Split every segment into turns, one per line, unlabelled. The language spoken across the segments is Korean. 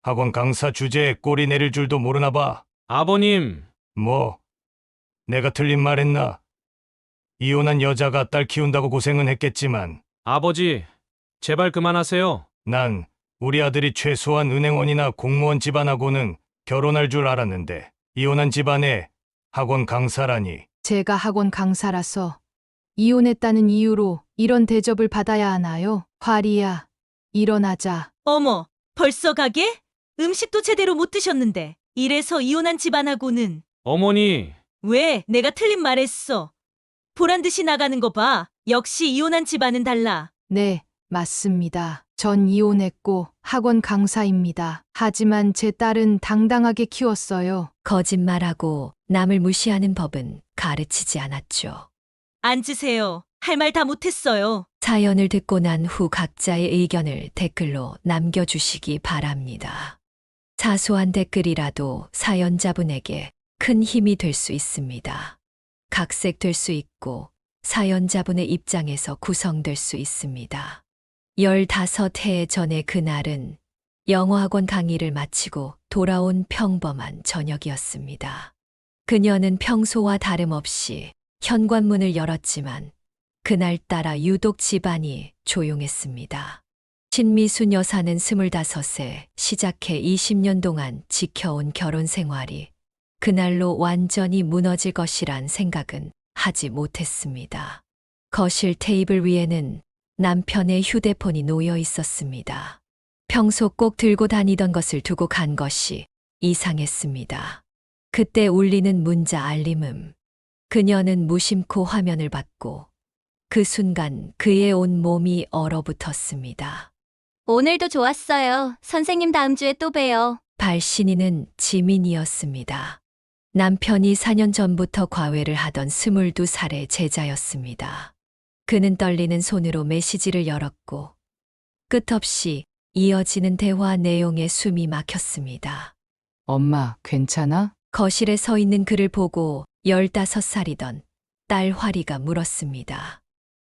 학원 강사 주제에 꼬리 내릴 줄도 모르나 봐.
아버님,
뭐, 내가 틀린 말 했나? 이혼한 여자가 딸 키운다고 고생은 했겠지만,
아버지, 제발 그만하세요.
난 우리 아들이 최소한 은행원이나 공무원 집안하고는 결혼할 줄 알았는데, 이혼한 집안에 학원 강사라니.
제가 학원 강사라서 이혼했다는 이유로 이런 대접을 받아야 하나요? 화리야, 일어나자.
어머, 벌써 가게? 음식도 제대로 못 드셨는데. 이래서 이혼한 집안하고는.
어머니,
왜? 내가 틀린 말 했어. 보란 듯이 나가는 거 봐. 역시 이혼한 집안은 달라.
네, 맞습니다. 전 이혼했고 학원 강사입니다. 하지만 제 딸은 당당하게 키웠어요.
거짓말하고 남을 무시하는 법은 가르치지 않았죠.
앉으세요. 할 말 다 못했어요.
사연을 듣고 난 후 각자의 의견을 댓글로 남겨주시기 바랍니다. 사소한 댓글이라도 사연자분에게 큰 힘이 될 수 있습니다. 각색될 수 있고 사연자분의 입장에서 구성될 수 있습니다. 15해 전의 그날은 영어학원 강의를 마치고 돌아온 평범한 저녁이었습니다. 그녀는 평소와 다름없이 현관문을 열었지만 그날따라 유독 집안이 조용했습니다. 신미순 여사는 25세 시작해 20년 동안 지켜온 결혼 생활이 그날로 완전히 무너질 것이란 생각은 하지 못했습니다. 거실 테이블 위에는 남편의 휴대폰이 놓여 있었습니다. 평소 꼭 들고 다니던 것을 두고 간 것이 이상했습니다. 그때 울리는 문자 알림음. 그녀는 무심코 화면을 받고 그 순간 그의 온 몸이 얼어붙었습니다.
오늘도 좋았어요. 선생님 다음 주에 또 봬요.
발신인은 지민이었습니다. 남편이 4년 전부터 과외를 하던 22살의 제자였습니다. 그는 떨리는 손으로 메시지를 열었고 끝없이 이어지는 대화 내용에 숨이 막혔습니다.
엄마, 괜찮아?
거실에 서 있는 그를 보고 15살이던 딸 화리가 물었습니다.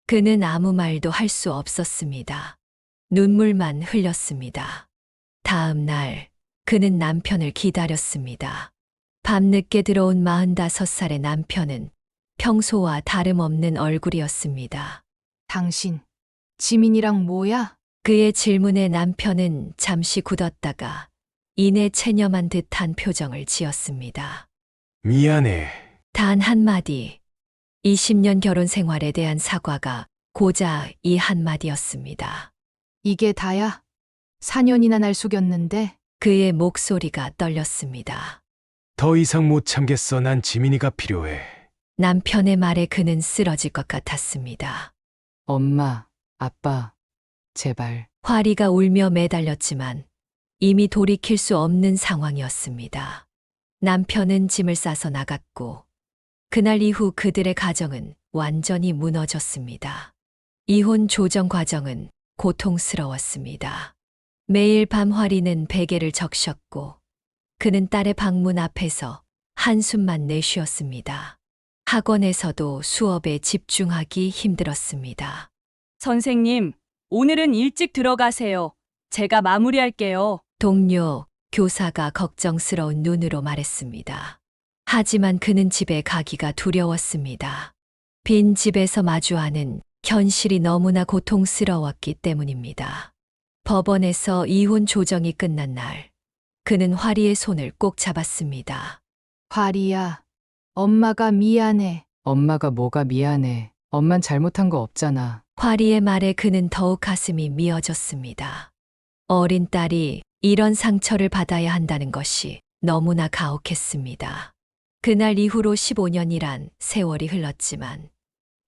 그는 아무 말도 할 수 없었습니다. 눈물만 흘렸습니다. 다음 날 그는 남편을 기다렸습니다. 밤늦게 들어온 45살의 남편은 평소와 다름없는 얼굴이었습니다.
당신, 지민이랑 뭐야?
그의 질문에 남편은 잠시 굳었다가 이내 체념한 듯한 표정을 지었습니다.
미안해.
단 한마디, 20년 결혼 생활에 대한 사과가 고작 이 한마디였습니다.
이게 다야? 4년이나 날 속였는데?
그의 목소리가 떨렸습니다.
더 이상 못 참겠어. 난 지민이가 필요해.
남편의 말에 그는 쓰러질 것 같았습니다.
엄마, 아빠, 제발.
화리가 울며 매달렸지만 이미 돌이킬 수 없는 상황이었습니다. 남편은 짐을 싸서 나갔고 그날 이후 그들의 가정은 완전히 무너졌습니다. 이혼 조정 과정은 고통스러웠습니다. 매일 밤 화리는 베개를 적셨고 그는 딸의 방문 앞에서 한숨만 내쉬었습니다. 학원에서도 수업에 집중하기 힘들었습니다.
선생님, 오늘은 일찍 들어가세요. 제가 마무리할게요.
동료, 교사가 걱정스러운 눈으로 말했습니다. 하지만 그는 집에 가기가 두려웠습니다. 빈 집에서 마주하는 현실이 너무나 고통스러웠기 때문입니다. 법원에서 이혼 조정이 끝난 날, 그는 화리의 손을 꼭 잡았습니다.
화리야, 엄마가 미안해. 엄마가 뭐가 미안해. 엄만 잘못한 거 없잖아.
화리의 말에 그는 더욱 가슴이 미어졌습니다. 어린 딸이 이런 상처를 받아야 한다는 것이 너무나 가혹했습니다. 그날 이후로 15년이란 세월이 흘렀지만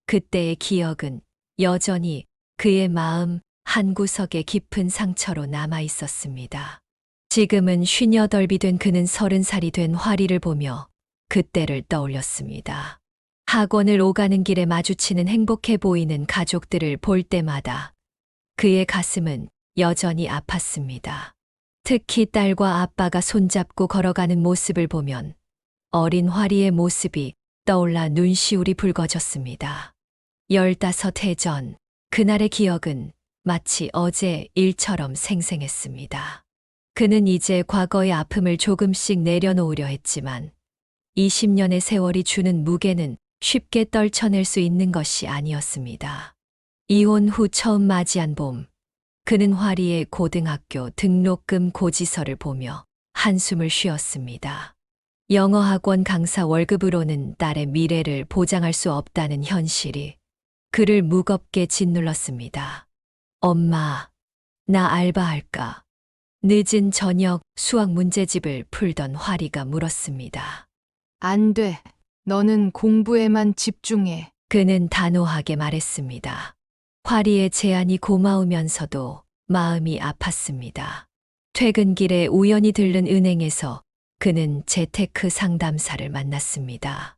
그때의 기억은 여전히 그의 마음 한구석에 깊은 상처로 남아 있었습니다. 지금은 58이 된 그는 30살이 된 화리를 보며 그때를 떠올렸습니다. 학원을 오가는 길에 마주치는 행복해 보이는 가족들을 볼 때마다 그의 가슴은 여전히 아팠습니다. 특히 딸과 아빠가 손잡고 걸어가는 모습을 보면 어린 화리의 모습이 떠올라 눈시울이 붉어졌습니다. 15해 전 그날의 기억은 마치 어제 일처럼 생생했습니다. 그는 이제 과거의 아픔을 조금씩 내려놓으려 했지만 20년의 세월이 주는 무게는 쉽게 떨쳐낼 수 있는 것이 아니었습니다. 이혼 후 처음 맞이한 봄, 그는 화리의 고등학교 등록금 고지서를 보며 한숨을 쉬었습니다. 영어학원 강사 월급으로는 딸의 미래를 보장할 수 없다는 현실이 그를 무겁게 짓눌렀습니다. 엄마, 나 알바할까? 늦은 저녁 수학 문제집을 풀던 화리가 물었습니다.
안 돼. 너는 공부에만 집중해.
그는 단호하게 말했습니다. 화리의 제안이 고마우면서도 마음이 아팠습니다. 퇴근길에 우연히 들른 은행에서 그는 재테크 상담사를 만났습니다.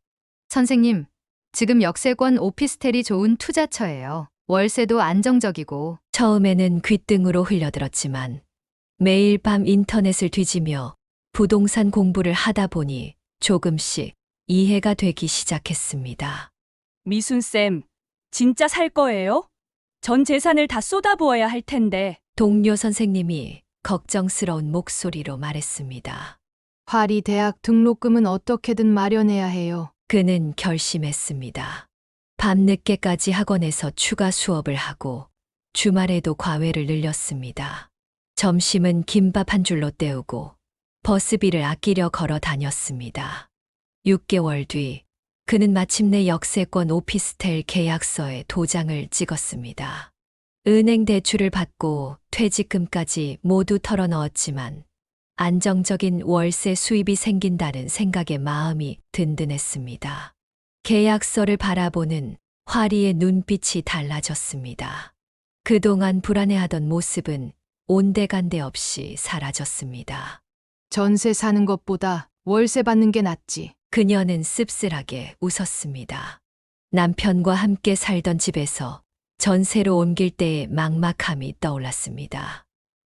선생님, 지금 역세권 오피스텔이 좋은 투자처예요. 월세도 안정적이고.
처음에는 귓등으로 흘려들었지만 매일 밤 인터넷을 뒤지며 부동산 공부를 하다 보니 조금씩 이해가 되기 시작했습니다.
미순쌤, 진짜 살 거예요? 전 재산을 다 쏟아부어야 할 텐데.
동료 선생님이 걱정스러운 목소리로 말했습니다.
화리 대학 등록금은 어떻게든 마련해야 해요.
그는 결심했습니다. 밤늦게까지 학원에서 추가 수업을 하고 주말에도 과외를 늘렸습니다. 점심은 김밥 한 줄로 때우고 버스비를 아끼려 걸어 다녔습니다. 6개월 뒤 그는 마침내 역세권 오피스텔 계약서에 도장을 찍었습니다. 은행 대출을 받고 퇴직금까지 모두 털어넣었지만 안정적인 월세 수입이 생긴다는 생각에 마음이 든든했습니다. 계약서를 바라보는 화리의 눈빛이 달라졌습니다. 그동안 불안해하던 모습은 온데간데 없이 사라졌습니다.
전세 사는 것보다 월세 받는 게 낫지.
그녀는 씁쓸하게 웃었습니다. 남편과 함께 살던 집에서 전세로 옮길 때의 막막함이 떠올랐습니다.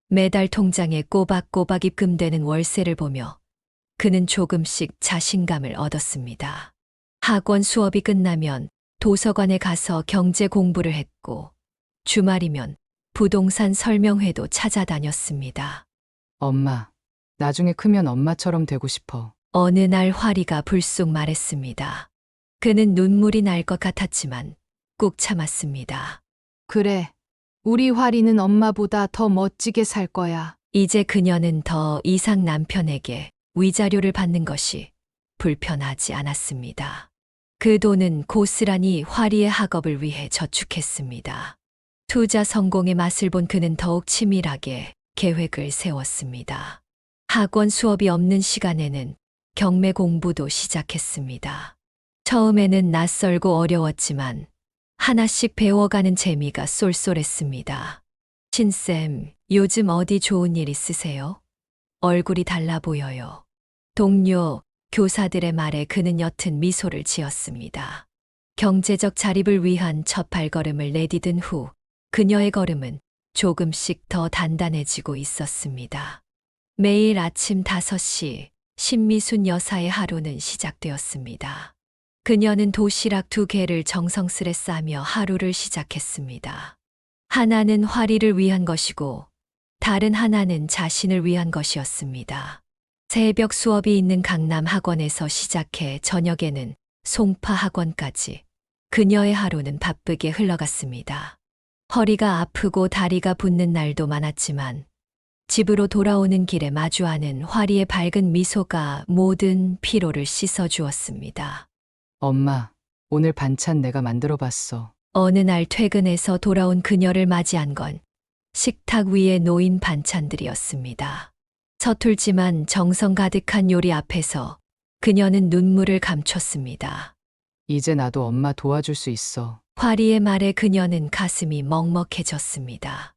매달 통장에 꼬박꼬박 입금되는 월세를 보며 그는 조금씩 자신감을 얻었습니다. 학원 수업이 끝나면 도서관에 가서 경제 공부를 했고 주말이면 부동산 설명회도 찾아다녔습니다.
엄마, 나중에 크면 엄마처럼 되고 싶어.
어느 날 화리가 불쑥 말했습니다. 그는 눈물이 날 것 같았지만 꾹 참았습니다.
그래. 우리 화리는 엄마보다 더 멋지게 살 거야.
이제 그녀는 더 이상 남편에게 위자료를 받는 것이 불편하지 않았습니다. 그 돈은 고스란히 화리의 학업을 위해 저축했습니다. 투자 성공의 맛을 본 그는 더욱 치밀하게 계획을 세웠습니다. 학원 수업이 없는 시간에는 경매 공부도 시작했습니다. 처음에는 낯설고 어려웠지만 하나씩 배워가는 재미가 쏠쏠했습니다. 신쌤, 요즘 어디 좋은 일 있으세요? 얼굴이 달라 보여요. 동료, 교사들의 말에 그는 옅은 미소를 지었습니다. 경제적 자립을 위한 첫 발걸음을 내디딘 후 그녀의 걸음은 조금씩 더 단단해지고 있었습니다. 매일 아침 5시 신미순 여사의 하루는 시작되었습니다. 그녀는 도시락 2개를 정성스레 싸며 하루를 시작했습니다. 하나는 화리를 위한 것이고 다른 하나는 자신을 위한 것이었습니다. 새벽 수업이 있는 강남 학원에서 시작해 저녁에는 송파 학원까지 그녀의 하루는 바쁘게 흘러갔습니다. 허리가 아프고 다리가 붓는 날도 많았지만 집으로 돌아오는 길에 마주하는 화리의 밝은 미소가 모든 피로를 씻어주었습니다.
엄마, 오늘 반찬 내가 만들어 봤어.
어느 날 퇴근해서 돌아온 그녀를 맞이한 건 식탁 위에 놓인 반찬들이었습니다. 서툴지만 정성 가득한 요리 앞에서 그녀는 눈물을 감췄습니다.
이제 나도 엄마 도와줄 수 있어.
화리의 말에 그녀는 가슴이 먹먹해졌습니다.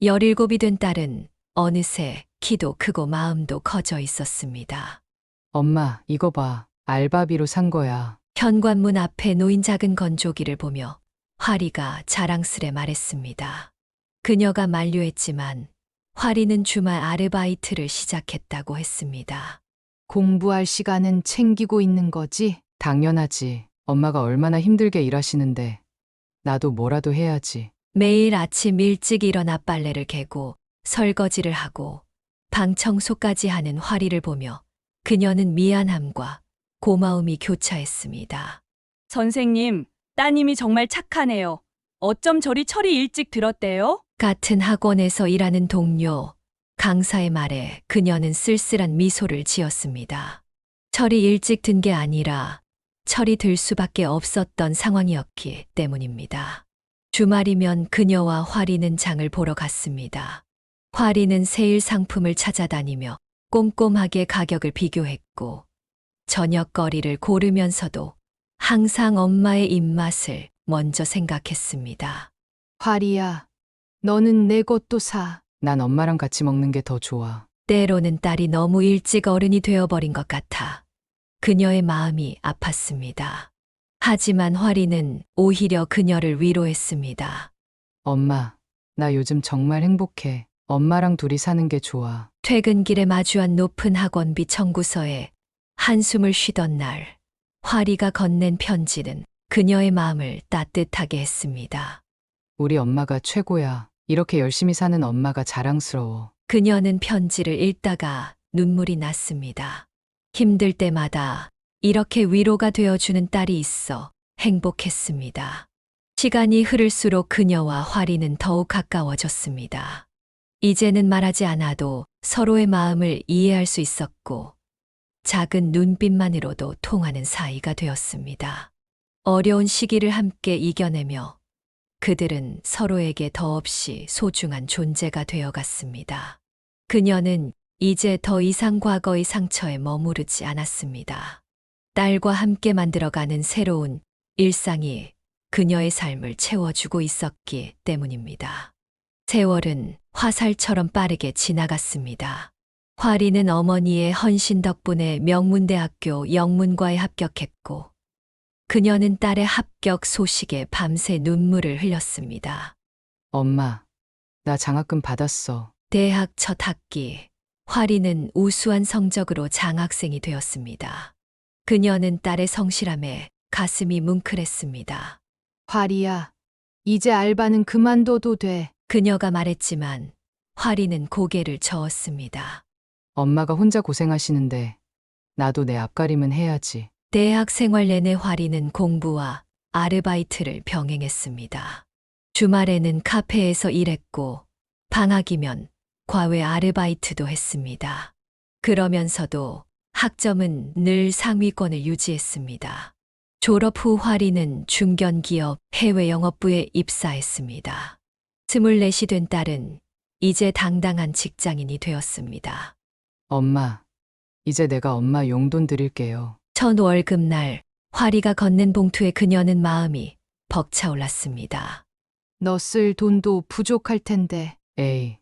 17이 된 딸은 어느새 키도 크고 마음도 커져 있었습니다.
엄마, 이거 봐. 알바비로 산 거야.
현관문 앞에 놓인 작은 건조기를 보며 화리가 자랑스레 말했습니다. 그녀가 만류했지만 화리는 주말 아르바이트를 시작했다고 했습니다.
공부할 시간은 챙기고 있는 거지? 당연하지. 엄마가 얼마나 힘들게 일하시는데 나도 뭐라도 해야지.
매일 아침 일찍 일어나 빨래를 개고 설거지를 하고 방 청소까지 하는 화리를 보며 그녀는 미안함과 고마움이 교차했습니다.
선생님, 따님이 정말 착하네요. 어쩜 저리 철이 일찍 들었대요?
같은 학원에서 일하는 동료 강사의 말에 그녀는 쓸쓸한 미소를 지었습니다. 철이 일찍 든 게 아니라 철이 들 수밖에 없었던 상황이었기 때문입니다. 주말이면 그녀와 화리는 장을 보러 갔습니다. 화리는 세일 상품을 찾아다니며 꼼꼼하게 가격을 비교했고 저녁거리를 고르면서도 항상 엄마의 입맛을 먼저 생각했습니다.
화리야, 너는 내 것도 사. 난 엄마랑 같이 먹는 게 더 좋아.
때로는 딸이 너무 일찍 어른이 되어버린 것 같아 그녀의 마음이 아팠습니다. 하지만 화리는 오히려 그녀를 위로했습니다.
엄마, 나 요즘 정말 행복해. 엄마랑 둘이 사는 게 좋아.
퇴근길에 마주한 높은 학원비 청구서에 한숨을 쉬던 날, 화리가 건넨 편지는 그녀의 마음을 따뜻하게 했습니다.
우리 엄마가 최고야. 이렇게 열심히 사는 엄마가 자랑스러워.
그녀는 편지를 읽다가 눈물이 났습니다. 힘들 때마다 이렇게 위로가 되어주는 딸이 있어 행복했습니다. 시간이 흐를수록 그녀와 화리는 더욱 가까워졌습니다. 이제는 말하지 않아도 서로의 마음을 이해할 수 있었고, 작은 눈빛만으로도 통하는 사이가 되었습니다. 어려운 시기를 함께 이겨내며 그들은 서로에게 더없이 소중한 존재가 되어갔습니다. 그녀는 이제 더 이상 과거의 상처에 머무르지 않았습니다. 딸과 함께 만들어가는 새로운 일상이 그녀의 삶을 채워주고 있었기 때문입니다. 세월은 화살처럼 빠르게 지나갔습니다. 화리는 어머니의 헌신 덕분에 명문대학교 영문과에 합격했고, 그녀는 딸의 합격 소식에 밤새 눈물을 흘렸습니다.
엄마, 나 장학금 받았어.
대학 첫 학기, 화리는 우수한 성적으로 장학생이 되었습니다. 그녀는 딸의 성실함에 가슴이 뭉클했습니다.
화리야, 이제 알바는 그만둬도 돼.
그녀가 말했지만 화리는 고개를 저었습니다.
엄마가 혼자 고생하시는데 나도 내 앞가림은 해야지.
대학 생활 내내 화리는 공부와 아르바이트를 병행했습니다. 주말에는 카페에서 일했고 방학이면 과외 아르바이트도 했습니다. 그러면서도 학점은 늘 상위권을 유지했습니다. 졸업 후 화리는 중견기업 해외 영업부에 입사했습니다. 24이 된 딸은 이제 당당한 직장인이 되었습니다.
엄마, 이제 내가 엄마 용돈 드릴게요.
첫 월급날 화리가 건넨 봉투에 그녀는 마음이 벅차올랐습니다.
너 쓸 돈도 부족할 텐데. 에이,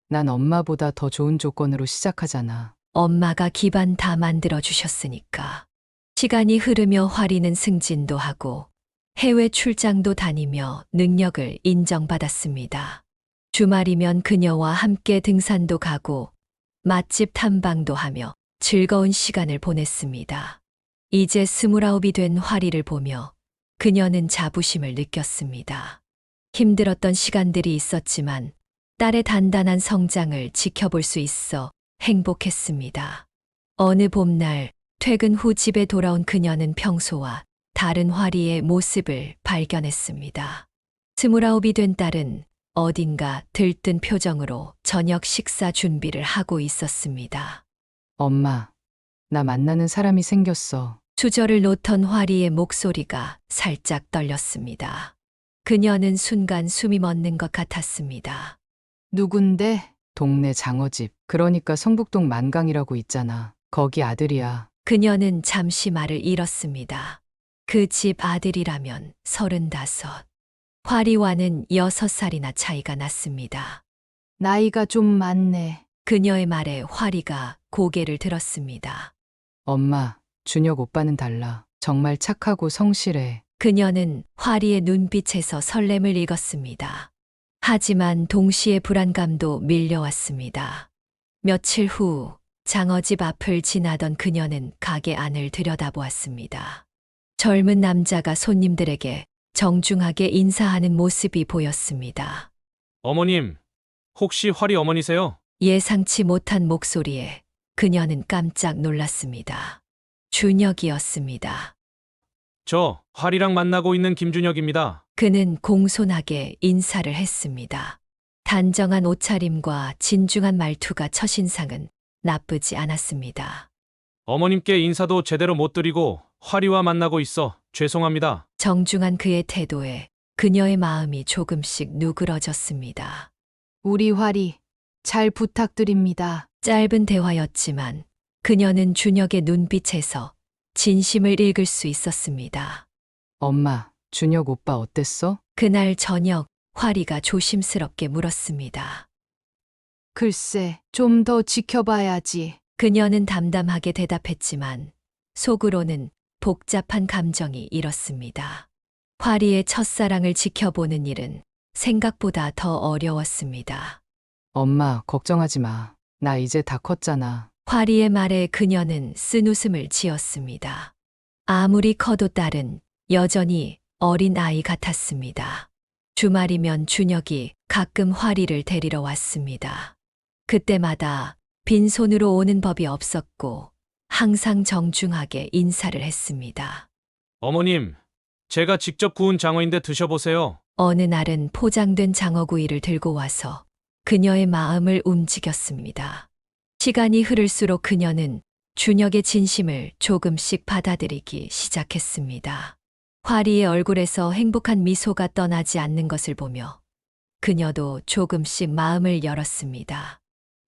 난 엄마보다 더 좋은 조건으로 시작하잖아.
엄마가 기반 다 만들어 주셨으니까. 시간이 흐르며 화리는 승진도 하고 해외 출장도 다니며 능력을 인정받았습니다. 주말이면 그녀와 함께 등산도 가고 맛집 탐방도 하며 즐거운 시간을 보냈습니다. 이제 29이 된 화리를 보며 그녀는 자부심을 느꼈습니다. 힘들었던 시간들이 있었지만 딸의 단단한 성장을 지켜볼 수 있어 행복했습니다. 어느 봄날 퇴근 후 집에 돌아온 그녀는 평소와 다른 화리의 모습을 발견했습니다. 29이 된 딸은 어딘가 들뜬 표정으로 저녁 식사 준비를 하고 있었습니다.
엄마, 나 만나는 사람이 생겼어.
주저를 놓던 화리의 목소리가 살짝 떨렸습니다. 그녀는 순간 숨이 멎는 것 같았습니다.
누군데? 동네 장어집. 그러니까 성북동 만강이라고 있잖아. 거기 아들이야.
그녀는 잠시 말을 잃었습니다. 그 집 아들이라면 35. 화리와는 6살이나 차이가 났습니다.
나이가 좀 많네.
그녀의 말에 화리가 고개를 들었습니다.
엄마, 준혁 오빠는 달라. 정말 착하고 성실해.
그녀는 화리의 눈빛에서 설렘을 읽었습니다. 하지만 동시에 불안감도 밀려왔습니다. 며칠 후 장어집 앞을 지나던 그녀는 가게 안을 들여다보았습니다. 젊은 남자가 손님들에게 정중하게 인사하는 모습이 보였습니다.
어머님, 혹시 화리 어머니세요?
예상치 못한 목소리에 그녀는 깜짝 놀랐습니다. 준혁이었습니다.
저 활이랑 만나고 있는 김준혁입니다.
그는 공손하게 인사를 했습니다. 단정한 옷차림과 진중한 말투가 첫인상은 나쁘지 않았습니다.
어머님께 인사도 제대로 못 드리고 활이와 만나고 있어 죄송합니다.
정중한 그의 태도에 그녀의 마음이 조금씩 누그러졌습니다.
우리 활이 잘 부탁드립니다.
짧은 대화였지만 그녀는 준혁의 눈빛에서 진심을 읽을 수 있었습니다.
엄마, 준혁 오빠 어땠어?
그날 저녁 활이가 조심스럽게 물었습니다.
글쎄, 좀 더 지켜봐야지.
그녀는 담담하게 대답했지만 속으로는 복잡한 감정이 일었습니다. 활이의 첫사랑을 지켜보는 일은 생각보다 더 어려웠습니다.
엄마, 걱정하지 마. 나 이제 다 컸잖아.
활이의 말에 그녀는 쓴웃음을 지었습니다. 아무리 커도 딸은 여전히 어린 아이 같았습니다. 주말이면 준혁이 가끔 활이를 데리러 왔습니다. 그때마다 빈손으로 오는 법이 없었고 항상 정중하게 인사를 했습니다.
어머님, 제가 직접 구운 장어인데 드셔보세요.
어느 날은 포장된 장어구이를 들고 와서 그녀의 마음을 움직였습니다. 시간이 흐를수록 그녀는 준혁의 진심을 조금씩 받아들이기 시작했습니다. 활이의 얼굴에서 행복한 미소가 떠나지 않는 것을 보며 그녀도 조금씩 마음을 열었습니다.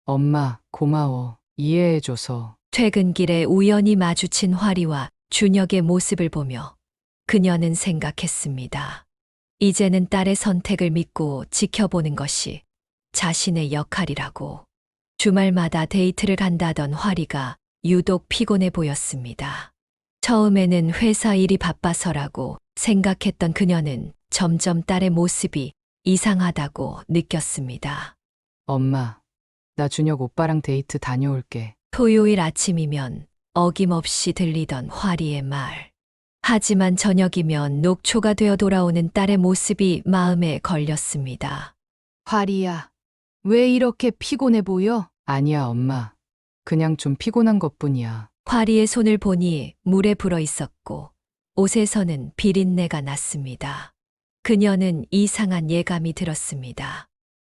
엄마, 고마워. 이해해줘서.
퇴근길에 우연히 마주친 활이와 준혁의 모습을 보며 그녀는 생각했습니다. 이제는 딸의 선택을 믿고 지켜보는 것이 자신의 역할이라고. 주말마다 데이트를 간다던 활이가 유독 피곤해 보였습니다. 처음에는 회사 일이 바빠서라고 생각했던 그녀는 점점 딸의 모습이 이상하다고 느꼈습니다.
엄마, 나 준혁 오빠랑 데이트 다녀올게.
토요일 아침이면 어김없이 들리던 활이의 말. 하지만 저녁이면 녹초가 되어 돌아오는 딸의 모습이 마음에 걸렸습니다.
활이야, 왜 이렇게 피곤해 보여? 아니야, 엄마. 그냥 좀 피곤한 것뿐이야.
활이의 손을 보니 물에 불어 있었고 옷에서는 비린내가 났습니다. 그녀는 이상한 예감이 들었습니다.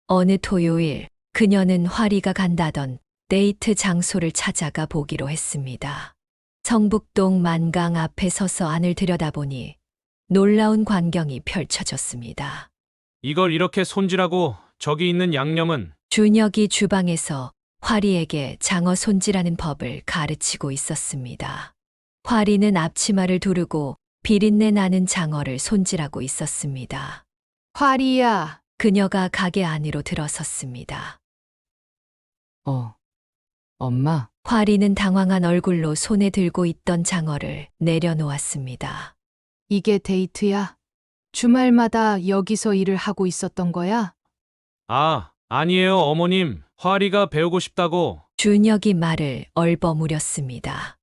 어느 토요일 그녀는 활이가 간다던 데이트 장소를 찾아가 보기로 했습니다. 성북동 만강 앞에 서서 안을 들여다보니 놀라운 광경이 펼쳐졌습니다.
이걸 이렇게 손질하고 저기 있는 양념은
준혁이 주방에서 활이에게 장어 손질하는 법을 가르치고 있었습니다. 활이는 앞치마를 두르고 비린내 나는 장어를 손질하고 있었습니다.
활이야.
그녀가 가게 안으로 들어섰습니다.
엄마,
활이는 당황한 얼굴로 손에 들고 있던 장어를 내려놓았습니다.
이게 데이트야? 주말마다 여기서 일을 하고 있었던 거야?
아니에요, 어머님. 활이가 배우고 싶다고.
준혁이 말을 얼버무렸습니다.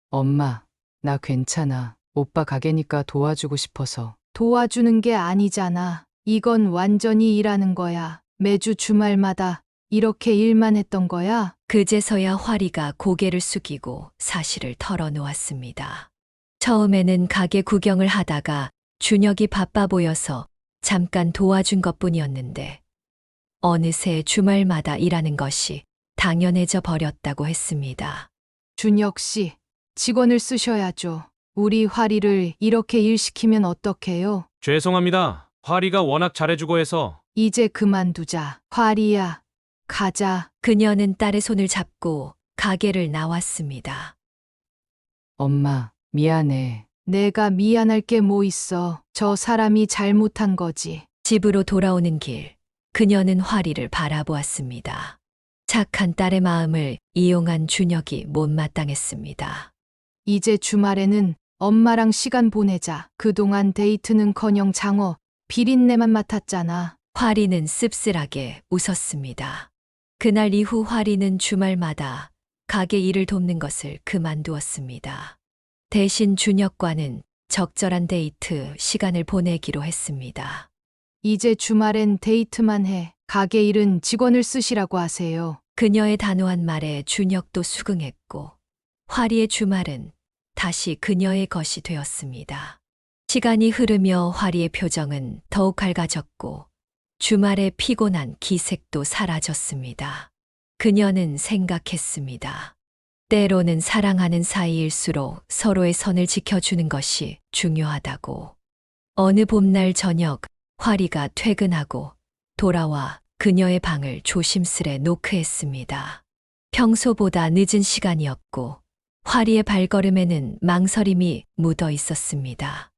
엄마, 나 괜찮아. 오빠 가게니까 도와주고 싶어서. 도와주는 게 아니잖아. 이건 완전히 일하는 거야. 매주 주말마다 이렇게 일만 했던 거야?
그제서야 활이가 고개를 숙이고 사실을 털어놓았습니다. 처음에는 가게 구경을 하다가 준혁이 바빠 보여서 잠깐 도와준 것뿐이었는데 어느새 주말마다 일하는 것이 당연해져 버렸다고 했습니다.
준혁 씨, 직원을 쓰셔야죠. 우리 활이를 이렇게 일 시키면 어떡해요?
죄송합니다. 활이가 워낙 잘해주고 해서.
이제 그만두자. 활이야, 가자.
그녀는 딸의 손을 잡고 가게를 나왔습니다.
엄마, 미안해. 내가 미안할 게 뭐 있어. 저 사람이 잘못한 거지.
집으로 돌아오는 길, 그녀는 활이를 바라보았습니다. 착한 딸의 마음을 이용한 준혁이 못마땅했습니다.
이제 주말에는 엄마랑 시간 보내자. 그동안 데이트는커녕 장어, 비린내만 맡았잖아.
활이는 씁쓸하게 웃었습니다. 그날 이후 활이는 주말마다 가게 일을 돕는 것을 그만두었습니다. 대신 준혁과는 적절한 데이트 시간을 보내기로 했습니다.
이제 주말엔 데이트만 해. 가게 일은 직원을 쓰시라고 하세요.
그녀의 단호한 말에 준혁도 수긍했고 화리의 주말은 다시 그녀의 것이 되었습니다. 시간이 흐르며 화리의 표정은 더욱 밝아졌고 주말의 피곤한 기색도 사라졌습니다. 그녀는 생각했습니다. 때로는 사랑하는 사이일수록 서로의 선을 지켜주는 것이 중요하다고. 어느 봄날 저녁 화리가 퇴근하고 돌아와 그녀의 방을 조심스레 노크했습니다. 평소보다 늦은 시간이었고 화리의 발걸음에는 망설임이 묻어 있었습니다.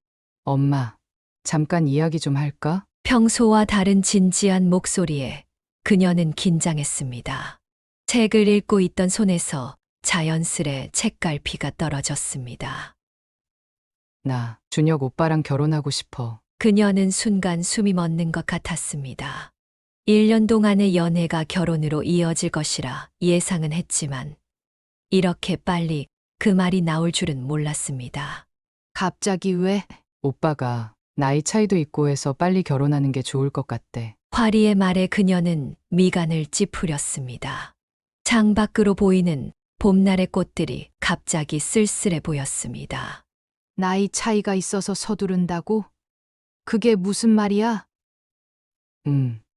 엄마, 잠깐 이야기 좀 할까?
평소와 다른 진지한 목소리에 그녀는 긴장했습니다. 책을 읽고 있던 손에서 자연스레 책갈피가 떨어졌습니다.
나 준혁 오빠랑 결혼하고 싶어.
그녀는 순간 숨이 멎는 것 같았습니다. 1년 동안의 연애가 결혼으로 이어질 것이라 예상은 했지만 이렇게 빨리 그 말이 나올 줄은 몰랐습니다.
갑자기 왜? 오빠가 나이 차이도 있고 해서 빨리 결혼하는 게 좋을 것 같대.
화리의 말에 그녀는 미간을 찌푸렸습니다. 창밖으로 보이는 봄날의 꽃들이 갑자기 쓸쓸해 보였습니다.
나이 차이가 있어서 서두른다고? 그게 무슨 말이야?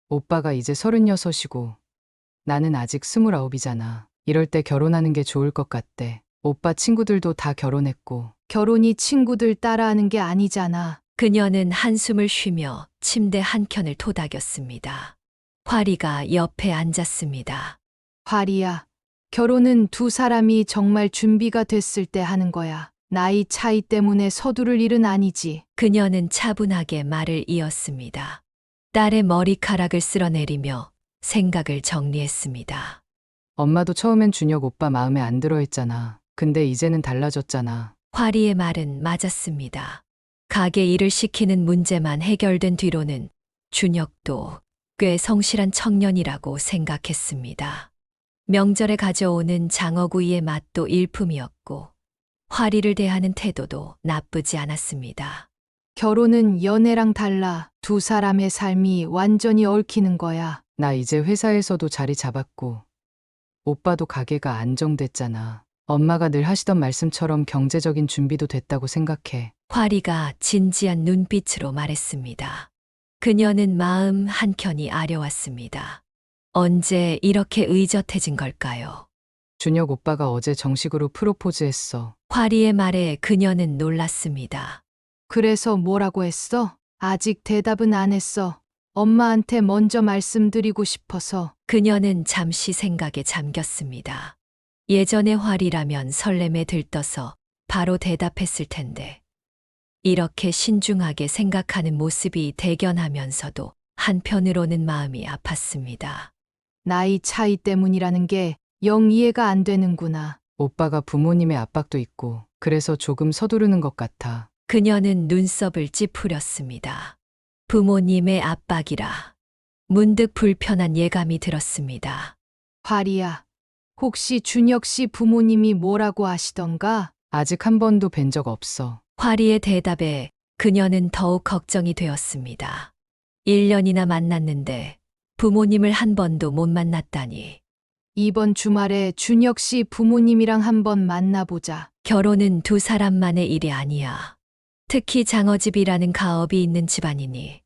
오빠가 이제 36이고 나는 아직 29이잖아. 이럴 때 결혼하는 게 좋을 것 같대. 오빠 친구들도 다 결혼했고. 결혼이 친구들 따라하는 게 아니잖아.
그녀는 한숨을 쉬며 침대 한켠을 토닥였습니다. 화리가 옆에 앉았습니다.
화리야, 결혼은 두 사람이 정말 준비가 됐을 때 하는 거야. 나이 차이 때문에 서두를 일은 아니지.
그녀는 차분하게 말을 이었습니다. 딸의 머리카락을 쓸어내리며 생각을 정리했습니다.
엄마도 처음엔 준혁 오빠 마음에 안 들어 했잖아. 근데 이제는 달라졌잖아.
화리의 말은 맞았습니다. 가게 일을 시키는 문제만 해결된 뒤로는 준혁도 꽤 성실한 청년이라고 생각했습니다. 명절에 가져오는 장어구이의 맛도 일품이었고 화리를 대하는 태도도 나쁘지 않았습니다.
결혼은 연애랑 달라. 두 사람의 삶이 완전히 얽히는 거야. 나 이제 회사에서도 자리 잡았고 오빠도 가게가 안정됐잖아. 엄마가 늘 하시던 말씀처럼 경제적인 준비도 됐다고 생각해.
화리가 진지한 눈빛으로 말했습니다. 그녀는 마음 한켠이 아려왔습니다. 언제 이렇게 의젓해진 걸까요?
준혁 오빠가 어제 정식으로 프로포즈했어.
화리의 말에 그녀는 놀랐습니다.
그래서 뭐라고 했어? 아직 대답은 안 했어. 엄마한테 먼저 말씀드리고 싶어서.
그녀는 잠시 생각에 잠겼습니다. 예전의 화리라면 설렘에 들떠서 바로 대답했을 텐데 이렇게 신중하게 생각하는 모습이 대견하면서도 한편으로는 마음이 아팠습니다.
나이 차이 때문이라는 게 영 이해가 안 되는구나. 오빠가 부모님의 압박도 있고 그래서 조금 서두르는 것 같아.
그녀는 눈썹을 찌푸렸습니다. 부모님의 압박이라 문득 불편한 예감이 들었습니다.
화리야, 혹시 준혁 씨 부모님이 뭐라고 하시던가? 아직 한 번도 뵌 적 없어.
화리의 대답에 그녀는 더욱 걱정이 되었습니다. 1년이나 만났는데 부모님을 한 번도 못 만났다니.
이번 주말에 준혁 씨 부모님이랑 한번 만나보자.
결혼은 두 사람만의 일이 아니야. 특히 장어집이라는 가업이 있는 집안이니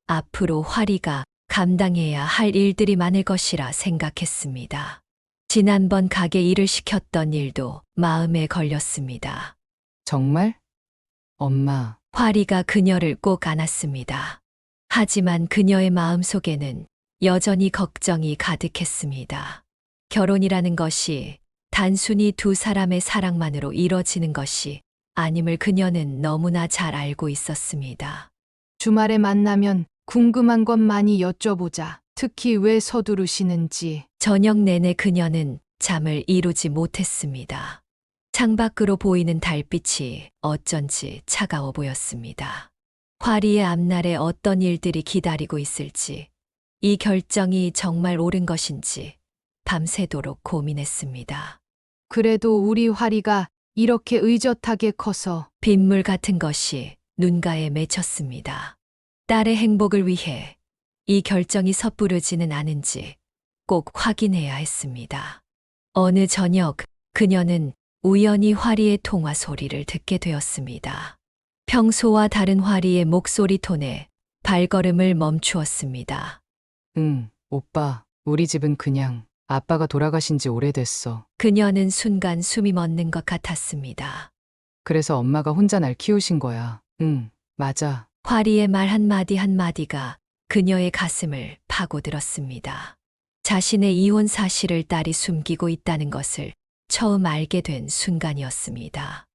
앞으로 화리가 감당해야 할 일들이 많을 것이라 생각했습니다. 지난번 가게 일을 시켰던 일도 마음에 걸렸습니다.
정말? 엄마,
화리가 그녀를 꼭 안았습니다. 하지만 그녀의 마음속에는 여전히 걱정이 가득했습니다. 결혼이라는 것이 단순히 두 사람의 사랑만으로 이뤄지는 것이 아님을 그녀는 너무나 잘 알고 있었습니다.
주말에 만나면 궁금한 것 많이 여쭤보자. 특히 왜 서두르시는지.
저녁 내내 그녀는 잠을 이루지 못했습니다. 창밖으로 보이는 달빛이 어쩐지 차가워 보였습니다. 화리의 앞날에 어떤 일들이 기다리고 있을지, 이 결정이 정말 옳은 것인지 밤새도록 고민했습니다.
그래도 우리 화리가 이렇게 의젓하게 커서
빗물 같은 것이 눈가에 맺혔습니다. 딸의 행복을 위해 이 결정이 섣부르지는 않은지 꼭 확인해야 했습니다. 어느 저녁 그녀는 우연히 화리의 통화 소리를 듣게 되었습니다. 평소와 다른 화리의 목소리 톤에 발걸음을 멈추었습니다.
응, 오빠, 우리 집은 그냥 아빠가 돌아가신 지 오래됐어.
그녀는 순간 숨이 멎는 것 같았습니다.
그래서 엄마가 혼자 날 키우신 거야. 응, 맞아.
화리의 말 한마디 한마디가 그녀의 가슴을 파고들었습니다. 자신의 이혼 사실을 딸이 숨기고 있다는 것을 처음 알게 된 순간이었습니다.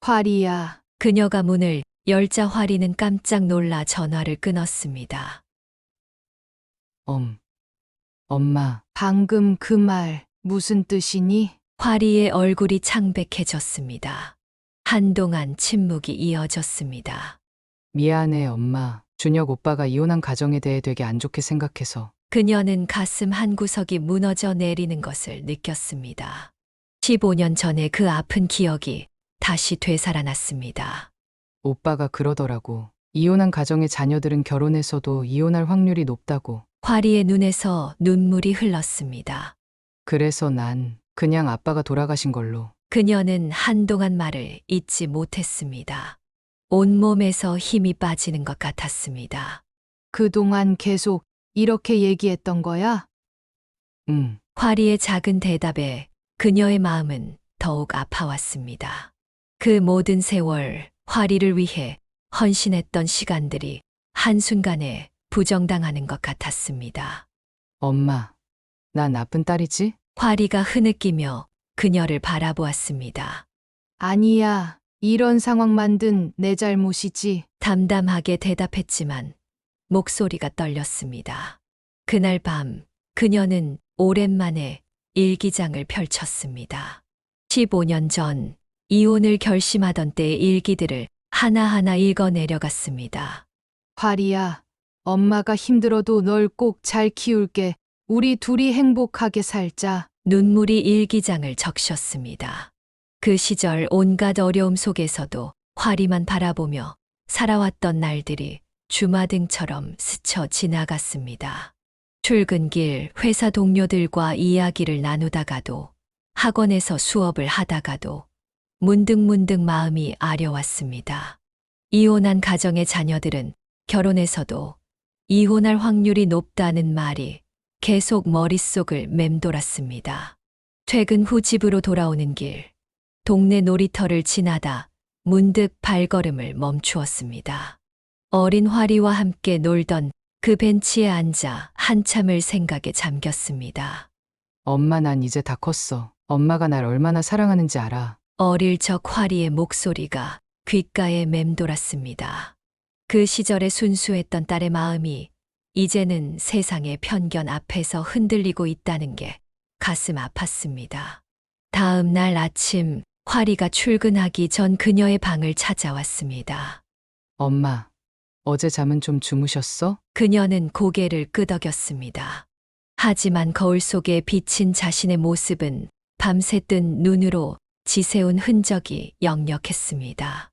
화리야,
그녀가 문을 열자 화리는 깜짝 놀라 전화를 끊었습니다.
엄마, 방금 그 말 무슨 뜻이니?
화리의 얼굴이 창백해졌습니다. 한동안 침묵이 이어졌습니다.
미안해, 엄마. 준혁 오빠가 이혼한 가정에 대해 되게 안 좋게 생각해서.
그녀는 가슴 한구석이 무너져 내리는 것을 느꼈습니다. 15년 전의 그 아픈 기억이 다시 되살아났습니다.
오빠가 그러더라고. 이혼한 가정의 자녀들은 결혼해서도 이혼할 확률이 높다고.
화리의 눈에서 눈물이 흘렀습니다.
그래서 난 그냥 아빠가 돌아가신 걸로.
그녀는 한동안 말을 잇지 못했습니다. 온몸에서 힘이 빠지는 것 같았습니다.
그동안 계속 이렇게 얘기했던 거야? 응,
화리의 작은 대답에 그녀의 마음은 더욱 아파왔습니다. 그 모든 세월 화리를 위해 헌신했던 시간들이 한순간에 부정당하는 것 같았습니다.
엄마. 나 나쁜 딸이지?
화리가 흐느끼며 그녀를 바라보았습니다.
아니야. 이런 상황 만든 내 잘못이지.
담담하게 대답했지만 목소리가 떨렸습니다. 그날 밤 그녀는 오랜만에 일기장을 펼쳤습니다. 15년 전 이혼을 결심하던 때의 일기들을 하나하나 읽어 내려갔습니다.
화리야, 엄마가 힘들어도 널 꼭 잘 키울게. 우리 둘이 행복하게 살자.
눈물이 일기장을 적셨습니다. 그 시절 온갖 어려움 속에서도 화리만 바라보며 살아왔던 날들이 주마등처럼 스쳐 지나갔습니다. 출근길 회사 동료들과 이야기를 나누다가도 학원에서 수업을 하다가도 문득문득 마음이 아려왔습니다. 이혼한 가정의 자녀들은 결혼해서도 이혼할 확률이 높다는 말이 계속 머릿속을 맴돌았습니다. 퇴근 후 집으로 돌아오는 길, 동네 놀이터를 지나다 문득 발걸음을 멈추었습니다. 어린 화리와 함께 놀던 그 벤치에 앉아 한참을 생각에 잠겼습니다.
엄마, 난 이제 다 컸어. 엄마가 날 얼마나 사랑하는지 알아.
어릴 적 화리의 목소리가 귓가에 맴돌았습니다. 그 시절에 순수했던 딸의 마음이 이제는 세상의 편견 앞에서 흔들리고 있다는 게 가슴 아팠습니다. 다음 날 아침 화리가 출근하기 전 그녀의 방을 찾아왔습니다.
엄마, 어제 잠은 좀 주무셨어?
그녀는 고개를 끄덕였습니다. 하지만 거울 속에 비친 자신의 모습은 밤새 뜬 눈으로 지새운 흔적이 역력했습니다.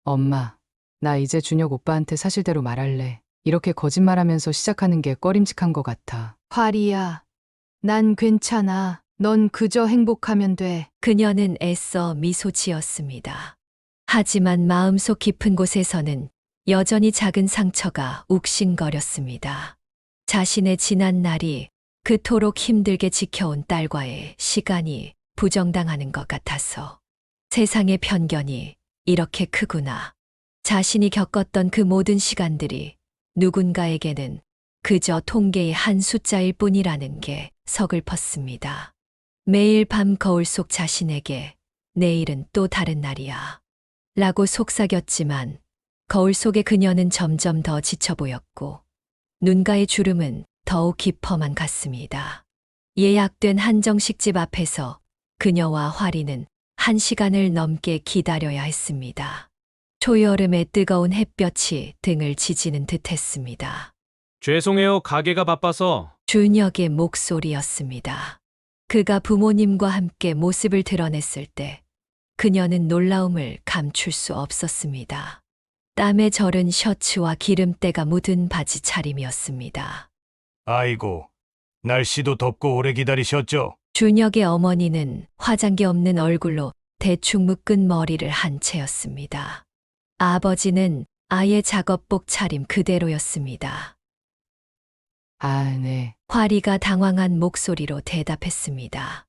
엄마, 나 이제 준혁 오빠한테 사실대로 말할래. 이렇게 거짓말하면서 시작하는 게 꺼림칙한 것 같아. 화리야, 난 괜찮아. 넌 그저 행복하면 돼.
그녀는 애써 미소 지었습니다. 하지만 마음속 깊은 곳에서는 여전히 작은 상처가 욱신거렸습니다. 자신의 지난 날이 그토록 힘들게 지켜온 딸과의 시간이 부정당하는 것 같아서 세상의 편견이 이렇게 크구나. 자신이 겪었던 그 모든 시간들이 누군가에게는 그저 통계의 한 숫자일 뿐이라는 게 서글펐습니다. 매일 밤 거울 속 자신에게 내일은 또 다른 날이야 라고 속삭였지만 거울 속의 그녀는 점점 더 지쳐 보였고 눈가의 주름은 더욱 깊어만 갔습니다. 예약된 한정식집 앞에서 그녀와 화리는 1시간을 넘게 기다려야 했습니다. 초여름의 뜨거운 햇볕이 등을 지지는 듯했습니다.
죄송해요. 가게가 바빠서.
준혁의 목소리였습니다. 그가 부모님과 함께 모습을 드러냈을 때 그녀는 놀라움을 감출 수 없었습니다. 땀에 절은 셔츠와 기름때가 묻은 바지 차림이었습니다.
아이고, 날씨도 덥고 오래 기다리셨죠?
준혁의 어머니는 화장기 없는 얼굴로 대충 묶은 머리를 한 채였습니다. 아버지는 아예 작업복 차림 그대로였습니다.
아, 네.
화리가 당황한 목소리로 대답했습니다.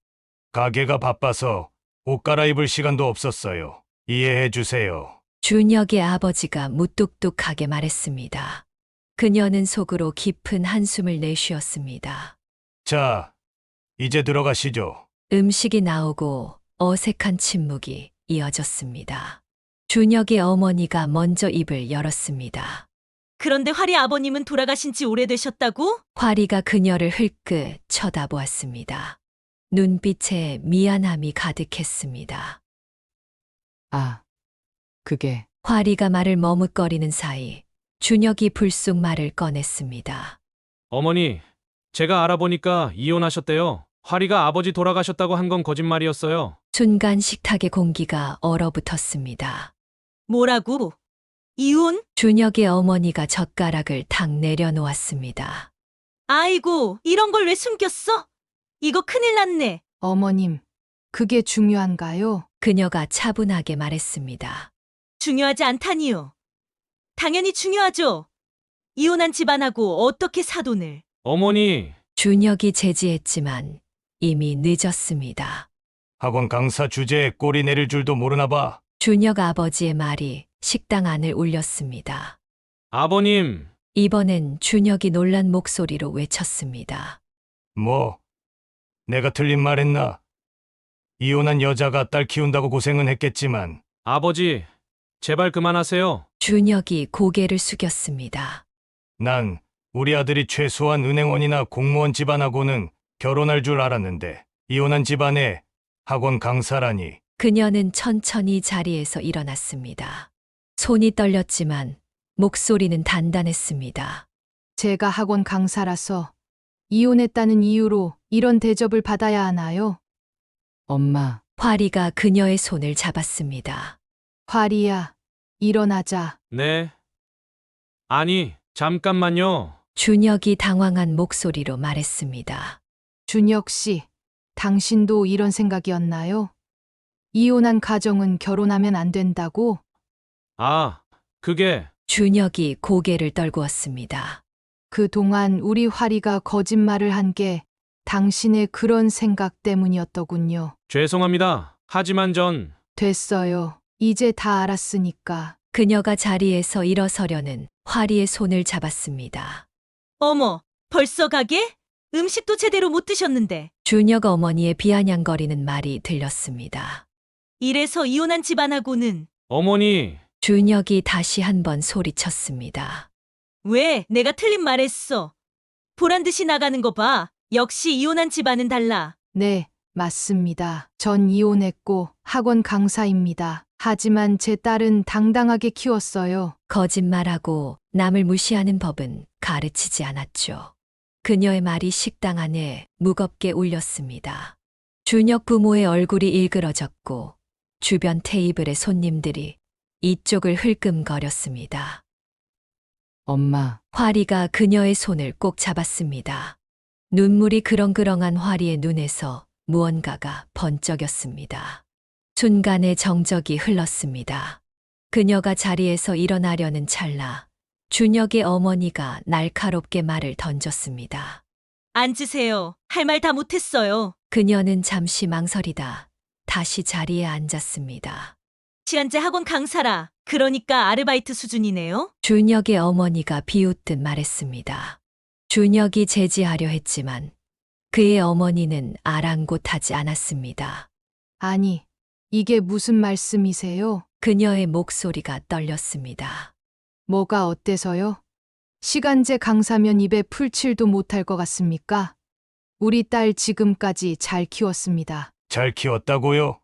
가게가 바빠서 옷 갈아입을 시간도 없었어요. 이해해 주세요.
준혁의 아버지가 무뚝뚝하게 말했습니다. 그녀는 속으로 깊은 한숨을 내쉬었습니다.
자, 이제 들어가시죠.
음식이 나오고 어색한 침묵이 이어졌습니다. 준혁의 어머니가 먼저 입을 열었습니다.
그런데 화리 아버님은 돌아가신 지 오래되셨다고?
화리가 그녀를 흘끗 쳐다보았습니다. 눈빛에 미안함이 가득했습니다.
아, 그게
화리가 말을 머뭇거리는 사이 준혁이 불쑥 말을 꺼냈습니다.
어머니, 제가 알아보니까 이혼하셨대요. 화리가 아버지 돌아가셨다고 한 건 거짓말이었어요.
순간 식탁의 공기가 얼어붙었습니다.
뭐라고? 이혼?
준혁의 어머니가 젓가락을 탁 내려놓았습니다.
아이고, 이런 걸 왜 숨겼어? 이거 큰일 났네.
어머님, 그게 중요한가요?
그녀가 차분하게 말했습니다.
중요하지 않다니요. 당연히 중요하죠. 이혼한 집안하고 어떻게 사돈을.
어머니,
준혁이 제지했지만 이미 늦었습니다.
학원 강사 주제에 꼬리 내릴 줄도 모르나 봐.
준혁 아버지의 말이 식당 안을 울렸습니다.
아버님,
이번엔 준혁이 놀란 목소리로 외쳤습니다.
뭐? 내가 틀린 말 했나? 이혼한 여자가 딸 키운다고 고생은 했겠지만
아버지, 제발 그만하세요.
준혁이 고개를 숙였습니다.
난 우리 아들이 최소한 은행원이나 공무원 집안하고는 결혼할 줄 알았는데 이혼한 집안에 학원 강사라니.
그녀는 천천히 자리에서 일어났습니다. 손이 떨렸지만 목소리는 단단했습니다.
제가 학원 강사라서 이혼했다는 이유로 이런 대접을 받아야 하나요? 엄마,
화리가 그녀의 손을 잡았습니다.
화리야, 일어나자.
네. 아니, 잠깐만요.
준혁이 당황한 목소리로 말했습니다.
준혁 씨, 당신도 이런 생각이었나요? 이혼한 가정은 결혼하면 안 된다고?
아, 그게
준혁이 고개를 떨구었습니다.
그동안 우리 화리가 거짓말을 한 게 당신의 그런 생각 때문이었더군요.
죄송합니다. 하지만 전
됐어요. 이제 다 알았으니까.
그녀가 자리에서 일어서려는 화리의 손을 잡았습니다.
어머, 벌써 가게? 음식도 제대로 못 드셨는데.
준혁 어머니의 비아냥거리는 말이 들렸습니다.
이래서 이혼한 집안하고는.
어머니,
준혁이 다시 한번 소리쳤습니다.
왜? 내가 틀린 말 했어. 보란 듯이 나가는 거 봐. 역시 이혼한 집안은 달라.
네, 맞습니다. 전 이혼했고 학원 강사입니다. 하지만 제 딸은 당당하게 키웠어요.
거짓말하고 남을 무시하는 법은 가르치지 않았죠. 그녀의 말이 식당 안에 무겁게 울렸습니다. 준혁 부모의 얼굴이 일그러졌고 주변 테이블의 손님들이 이쪽을 흘끔거렸습니다.
엄마,
화리가 그녀의 손을 꼭 잡았습니다. 눈물이 그렁그렁한 화리의 눈에서 무언가가 번쩍였습니다. 순간의 정적이 흘렀습니다. 그녀가 자리에서 일어나려는 찰나 준혁의 어머니가 날카롭게 말을 던졌습니다.
앉으세요. 할 말 다 못했어요.
그녀는 잠시 망설이다 다시 자리에 앉았습니다.
시한제 학원 강사라. 그러니까 아르바이트 수준이네요.
준혁의 어머니가 비웃듯 말했습니다. 준혁이 제지하려 했지만 그의 어머니는 아랑곳하지 않았습니다.
아니, 이게 무슨 말씀이세요?
그녀의 목소리가 떨렸습니다.
뭐가 어때서요? 시간제 강사면 입에 풀칠도 못할 것 같습니까? 우리 딸 지금까지 잘 키웠습니다.
잘 키웠다고요?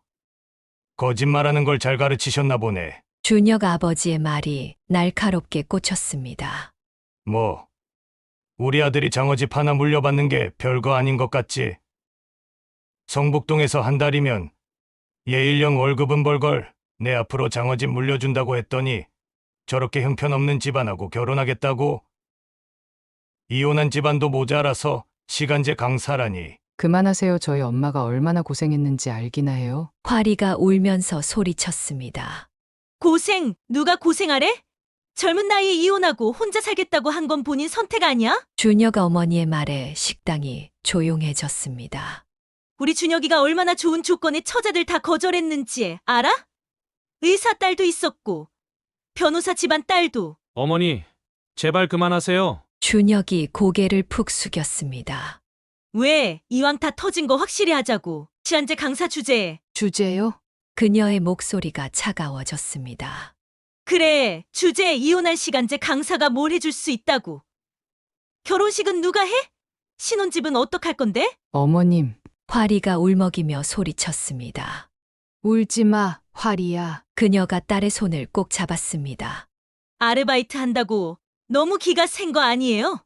거짓말하는 걸 잘 가르치셨나 보네.
준혁 아버지의 말이 날카롭게 꽂혔습니다.
뭐, 우리 아들이 장어집 하나 물려받는 게 별거 아닌 것 같지? 성북동에서 한 달이면 얘 1년 월급은 벌걸. 내 앞으로 장어집 물려준다고 했더니 저렇게 형편없는 집안하고 결혼하겠다고? 이혼한 집안도 모자라서 시간제 강사라니.
그만하세요. 저희 엄마가 얼마나 고생했는지 알기나 해요.
화리가 울면서 소리쳤습니다.
고생, 누가 고생하래? 젊은 나이에 이혼하고 혼자 살겠다고 한 건 본인 선택 아니야?
준혁 어머니의 말에 식당이 조용해졌습니다.
우리 준혁이가 얼마나 좋은 조건의 처자들 다 거절했는지 알아? 의사 딸도 있었고, 변호사 집안 딸도.
어머니, 제발 그만하세요.
준혁이 고개를 푹 숙였습니다.
왜 이왕 다 터진 거 확실히 하자고. 시한제 강사 주제에.
주제요?
그녀의 목소리가 차가워졌습니다.
그래, 주제에 이혼할 시간제 강사가 뭘 해줄 수 있다고. 결혼식은 누가 해? 신혼집은 어떡할 건데?
어머님,
화리가 울먹이며 소리쳤습니다.
울지 마, 화리야.
그녀가 딸의 손을 꼭 잡았습니다.
아르바이트 한다고 너무 기가 센 거 아니에요?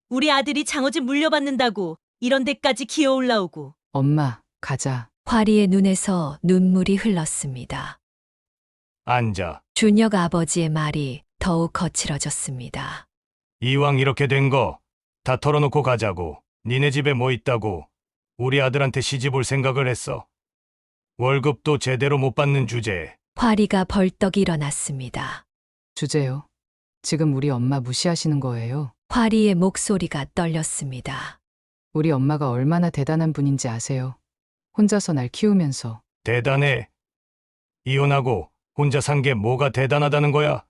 우리 아들이 장어집 물려받는다고 이런 데까지 기어 올라오고.
엄마, 가자.
화리의 눈에서 눈물이 흘렀습니다.
앉아.
준혁 아버지의 말이 더욱 거칠어졌습니다.
이왕 이렇게 된 거 다 털어놓고 가자고. 니네 집에 뭐 있다고 우리 아들한테 시집 올 생각을 했어. 월급도 제대로 못 받는 주제에.
화리가 벌떡 일어났습니다.
주제요. 지금 우리 엄마 무시하시는 거예요.
화리의 목소리가 떨렸습니다.
우리 엄마가 얼마나 대단한 분인지 아세요? 혼자서 날 키우면서.
대단해. 이혼하고 혼자 산 게 뭐가 대단하다는 거야?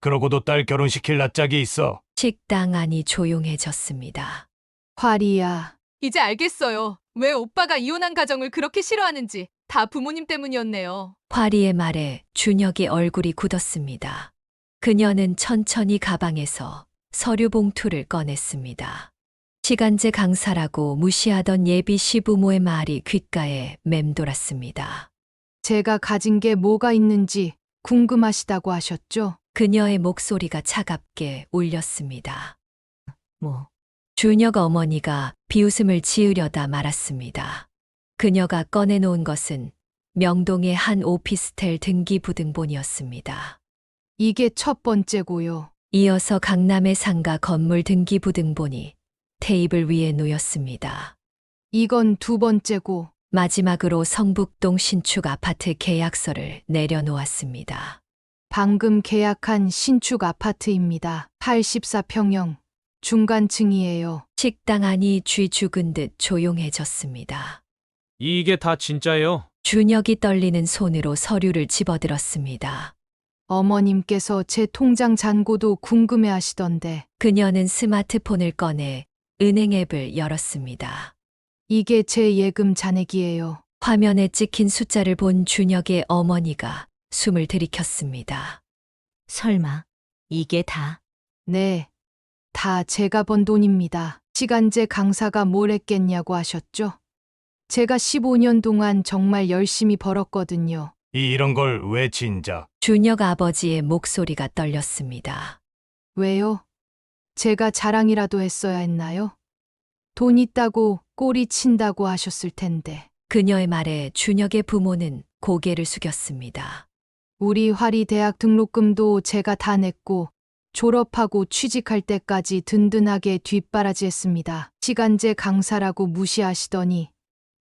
그러고도 딸 결혼시킬 낯짝이 있어.
식당 안이 조용해졌습니다.
화리야.
이제 알겠어요. 왜 오빠가 이혼한 가정을 그렇게 싫어하는지. 다 부모님 때문이었네요.
화리의 말에 준혁의 얼굴이 굳었습니다. 그녀는 천천히 가방에서 서류 봉투를 꺼냈습니다. 시간제 강사라고 무시하던 예비 시부모의 말이 귓가에 맴돌았습니다.
제가 가진 게 뭐가 있는지 궁금하시다고 하셨죠?
그녀의 목소리가 차갑게 울렸습니다.
뭐,
준혁 어머니가 비웃음을 지으려다 말았습니다. 그녀가 꺼내놓은 것은 명동의 한 오피스텔 등기부등본이었습니다.
이게 첫 번째고요.
이어서 강남의 상가 건물 등기부등본이 테이블 위에 놓였습니다.
이건 두 번째고.
마지막으로 성북동 신축 아파트 계약서를 내려놓았습니다.
방금 계약한 신축 아파트입니다. 84평형. 중간층이에요.
식당 안이 쥐 죽은 듯 조용해졌습니다.
이게 다 진짜예요?
준혁이 떨리는 손으로 서류를 집어들었습니다.
어머님께서 제 통장 잔고도 궁금해 하시던데.
그녀는 스마트폰을 꺼내 은행 앱을 열었습니다.
이게 제 예금 잔액이에요.
화면에 찍힌 숫자를 본 준혁의 어머니가 숨을 들이켰습니다.
설마 이게 다.
네. 다 제가 번 돈입니다. 시간제 강사가 뭘 했겠냐고 하셨죠? 제가 15년 동안 정말 열심히 벌었거든요.
이런 걸 왜 진작?
준혁 아버지의 목소리가 떨렸습니다.
왜요? 제가 자랑이라도 했어야 했나요? 돈 있다고 꼬리 친다고 하셨을 텐데.
그녀의 말에 준혁의 부모는 고개를 숙였습니다.
우리 화리 대학 등록금도 제가 다 냈고 졸업하고 취직할 때까지 든든하게 뒷바라지했습니다. 시간제 강사라고 무시하시더니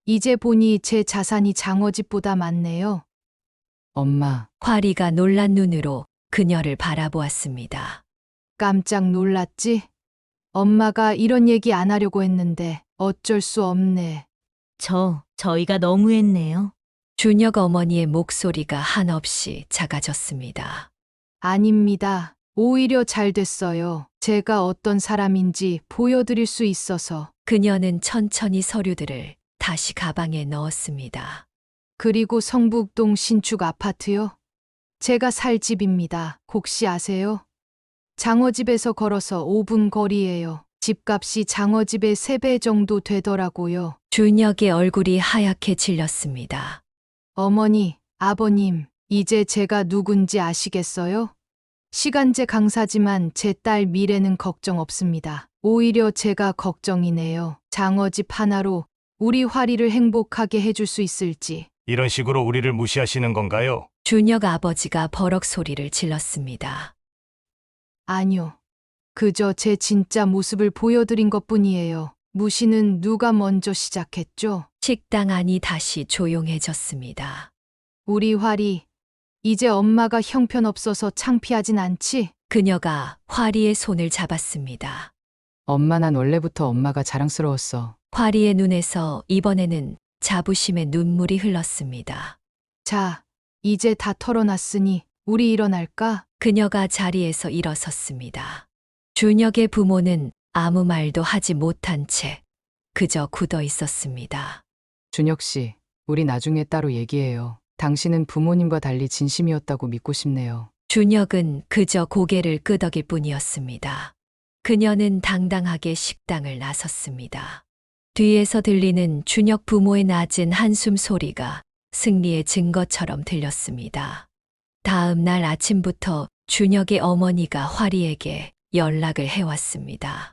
이제 보니 제 자산이 장어집보다 많네요. 엄마,
화리가 놀란 눈으로 그녀를 바라보았습니다.
깜짝 놀랐지? 엄마가 이런 얘기 안 하려고 했는데 어쩔 수 없네.
저희가 너무했네요.
준혁 어머니의 목소리가 한없이 작아졌습니다.
아닙니다. 오히려 잘 됐어요. 제가 어떤 사람인지 보여드릴 수 있어서.
그녀는 천천히 서류들을 다시 가방에 넣었습니다.
그리고 성북동 신축 아파트요? 제가 살 집입니다. 혹시 아세요? 장어집에서 걸어서 5분 거리예요. 집값이 장어집의 3배 정도 되더라고요.
준혁의 얼굴이 하얗게 질렸습니다.
어머니, 아버님, 이제 제가 누군지 아시겠어요? 시간제 강사지만 제 딸 미래는 걱정 없습니다. 오히려 제가 걱정이네요. 장어집 하나로 우리 화리를 행복하게 해줄 수 있을지.
이런 식으로 우리를 무시하시는 건가요?
준혁 아버지가 버럭 소리를 질렀습니다.
아니요. 그저 제 진짜 모습을 보여드린 것뿐이에요. 무시는 누가 먼저 시작했죠?
식당 안이 다시 조용해졌습니다.
우리 활이 이제 엄마가 형편없어서 창피하진 않지?
그녀가 화리의 손을 잡았습니다.
엄마 난 원래부터 엄마가 자랑스러웠어.
화리의 눈에서 이번에는 자부심의 눈물이 흘렀습니다.
자, 이제 다 털어놨으니 우리 일어날까?
그녀가 자리에서 일어섰습니다. 준혁의 부모는 아무 말도 하지 못한 채 그저 굳어 있었습니다.
준혁 씨, 우리 나중에 따로 얘기해요. 당신은 부모님과 달리 진심이었다고 믿고 싶네요.
준혁은 그저 고개를 끄덕일 뿐이었습니다. 그녀는 당당하게 식당을 나섰습니다. 뒤에서 들리는 준혁 부모의 낮은 한숨 소리가 승리의 증거처럼 들렸습니다. 다음 날 아침부터 준혁의 어머니가 화리에게 연락을 해왔습니다.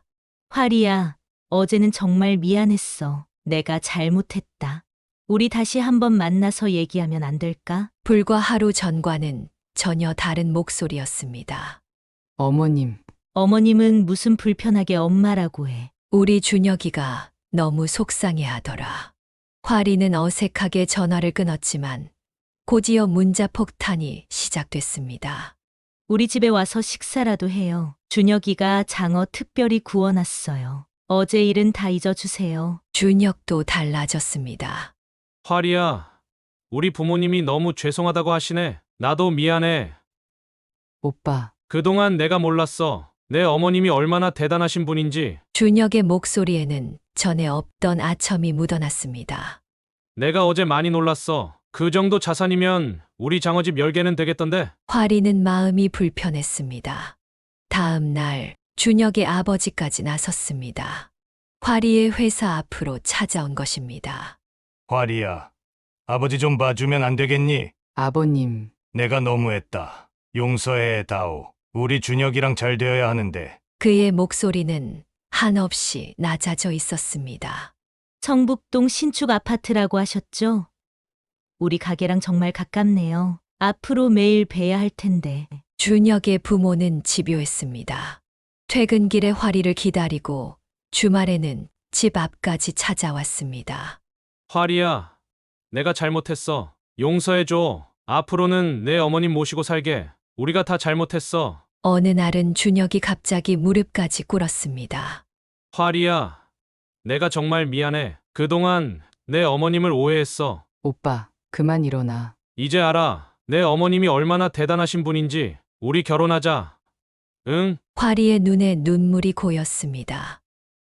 화리야, 어제는 정말 미안했어. 내가 잘못했다. 우리 다시 한번 만나서 얘기하면 안 될까?
불과 하루 전과는 전혀 다른 목소리였습니다.
어머님,
어머님은 무슨 불편하게 엄마라고 해.
우리 준혁이가 너무 속상해 하더라. 화리는 어색하게 전화를 끊었지만 곧이어 문자 폭탄이 시작됐습니다.
우리 집에 와서 식사라도 해요. 준혁이가 장어 특별히 구워놨어요. 어제 일은 다 잊어주세요.
준혁도 달라졌습니다.
화리야, 우리 부모님이 너무 죄송하다고 하시네. 나도 미안해.
오빠,
그동안 내가 몰랐어. 내 어머님이 얼마나 대단하신 분인지.
준혁의 목소리에는 전에 없던 아첨이 묻어났습니다.
내가 어제 많이 놀랐어. 그 정도 자산이면 우리 장어집 10개는 되겠던데?
화리는 마음이 불편했습니다. 다음 날 준혁의 아버지까지 나섰습니다. 화리의 회사 앞으로 찾아온 것입니다.
화리야, 아버지 좀 봐주면 안 되겠니?
아버님,
내가 너무했다. 용서해 다오. 우리 준혁이랑 잘 되어야 하는데.
그의 목소리는 한없이 낮아져 있었습니다.
청북동 신축 아파트라고 하셨죠? 우리 가게랑 정말 가깝네요. 앞으로 매일 뵈야 할 텐데.
준혁의 부모는 집요했습니다. 퇴근길에 화리를 기다리고 주말에는 집 앞까지 찾아왔습니다.
화리야, 내가 잘못했어. 용서해줘. 앞으로는 내 어머님 모시고 살게. 우리가 다 잘못했어.
어느 날은 준혁이 갑자기 무릎까지 꿇었습니다.
화리야, 내가 정말 미안해. 그동안 내 어머님을 오해했어.
오빠, 그만 일어나.
이제 알아. 내 어머님이 얼마나 대단하신 분인지. 우리 결혼하자. 응?
화리의 눈에 눈물이 고였습니다.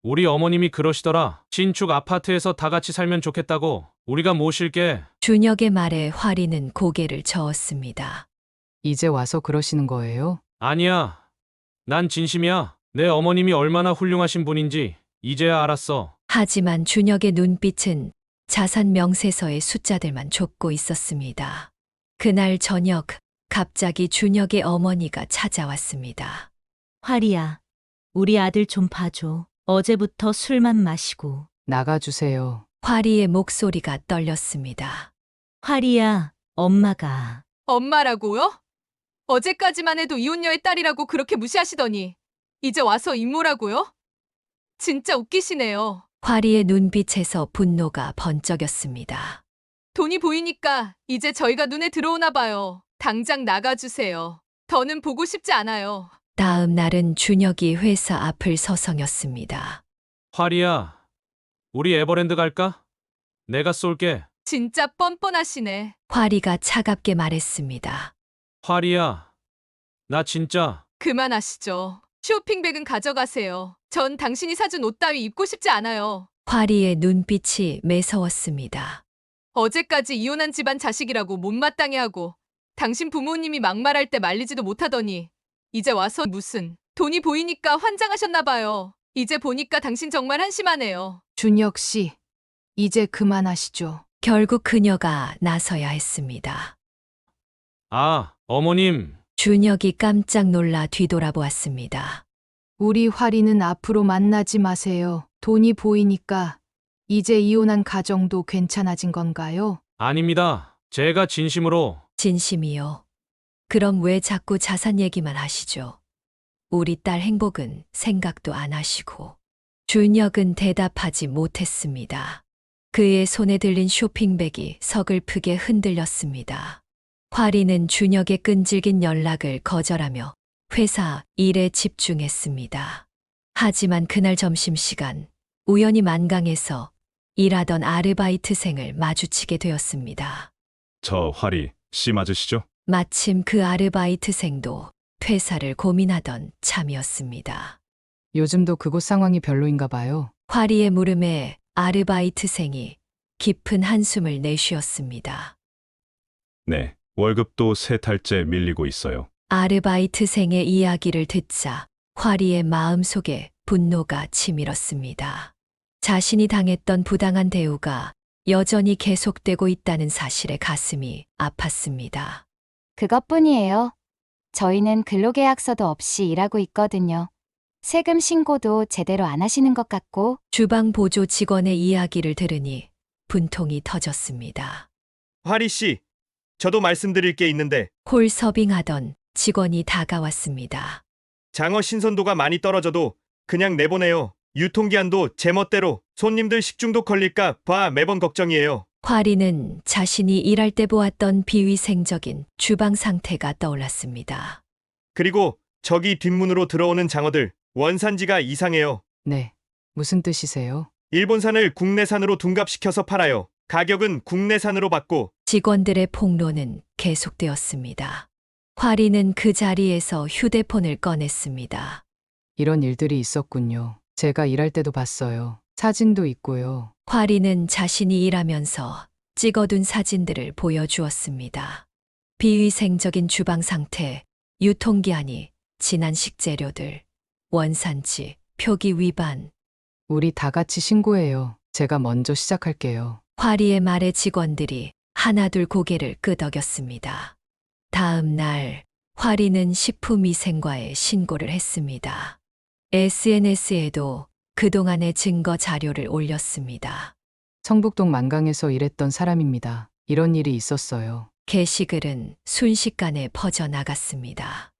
우리 어머님이 그러시더라. 신축 아파트에서 다 같이 살면 좋겠다고. 우리가 모실게.
준혁의 말에 화리는 고개를 저었습니다.
이제 와서 그러시는 거예요?
아니야. 난 진심이야. 내 어머님이 얼마나 훌륭하신 분인지 이제야 알았어.
하지만 준혁의 눈빛은 자산 명세서의 숫자들만 좁고 있었습니다. 그날 저녁 갑자기 준혁의 어머니가 찾아왔습니다.
화리야, 우리 아들 좀 봐줘. 어제부터 술만 마시고.
나가주세요.
화리의 목소리가 떨렸습니다.
화리야, 엄마가.
엄마라고요? 어제까지만 해도 이혼녀의 딸이라고 그렇게 무시하시더니 이제 와서 이모라고요? 진짜 웃기시네요.
화리의 눈빛에서 분노가 번쩍였습니다.
돈이 보이니까 이제 저희가 눈에 들어오나 봐요. 당장 나가주세요. 더는 보고 싶지 않아요.
다음 날은 준혁이 회사 앞을 서성였습니다.
화리야, 우리 에버랜드 갈까? 내가 쏠게.
진짜 뻔뻔하시네.
화리가 차갑게 말했습니다.
화리야, 나 진짜.
그만하시죠. 쇼핑백은 가져가세요. 전 당신이 사준 옷 따위 입고 싶지 않아요.
화리의 눈빛이 매서웠습니다.
어제까지 이혼한 집안 자식이라고 못마땅해 하고 당신 부모님이 막말할 때 말리지도 못하더니 이제 와서 무슨 돈이 보이니까 환장하셨나 봐요. 이제 보니까 당신 정말 한심하네요.
준혁 씨, 이제 그만하시죠.
결국 그녀가 나서야 했습니다.
아, 어머님.
준혁이 깜짝 놀라 뒤돌아보았습니다.
우리 화리는 앞으로 만나지 마세요. 돈이 보이니까 이제 이혼한 가정도 괜찮아진 건가요?
아닙니다. 제가 진심으로.
진심이요. 그럼 왜 자꾸 자산 얘기만 하시죠? 우리 딸 행복은 생각도 안 하시고. 준혁은 대답하지 못했습니다. 그의 손에 들린 쇼핑백이 서글프게 흔들렸습니다. 화리는 준혁의 끈질긴 연락을 거절하며 회사 일에 집중했습니다. 하지만 그날 점심시간 우연히 만강에서 일하던 아르바이트생을 마주치게 되었습니다.
저 화리 씨 맞으시죠?
마침 그 아르바이트생도 퇴사를 고민하던 참이었습니다.
요즘도 그곳 상황이 별로인가 봐요.
화리의 물음에 아르바이트생이 깊은 한숨을 내쉬었습니다.
네. 월급도 세 달째 밀리고 있어요.
아르바이트생의 이야기를 듣자 화리의 마음속에 분노가 치밀었습니다. 자신이 당했던 부당한 대우가 여전히 계속되고 있다는 사실에 가슴이 아팠습니다.
그것뿐이에요. 저희는 근로계약서도 없이 일하고 있거든요. 세금 신고도 제대로 안 하시는 것 같고.
주방 보조 직원의 이야기를 들으니 분통이 터졌습니다.
화리 씨, 저도 말씀드릴 게 있는데
홀 서빙하던 직원이 다가왔습니다.
장어 신선도가 많이 떨어져도 그냥 내보내요. 유통기한도 제멋대로 손님들 식중독 걸릴까 봐 매번 걱정이에요.
화리는 자신이 일할 때 보았던 비위생적인 주방 상태가 떠올랐습니다.
그리고 저기 뒷문으로 들어오는 장어들 원산지가 이상해요.
네. 무슨 뜻이세요?
일본산을 국내산으로 둔갑시켜서 팔아요. 가격은 국내산으로 받고.
직원들의 폭로는 계속되었습니다. 화리는 그 자리에서 휴대폰을 꺼냈습니다.
이런 일들이 있었군요. 제가 일할 때도 봤어요. 사진도 있고요.
화리는 자신이 일하면서 찍어둔 사진들을 보여주었습니다. 비위생적인 주방 상태, 유통기한이 지난 식재료들, 원산지, 표기 위반.
우리 다 같이 신고해요. 제가 먼저 시작할게요.
화리의 말에 직원들이 하나둘 고개를 끄덕였습니다. 다음 날 화리는 식품위생과에 신고를 했습니다. SNS에도 그동안의 증거 자료를 올렸습니다.
성북동 만강에서 일했던 사람입니다. 이런 일이 있었어요.
게시글은 순식간에 퍼져나갔습니다.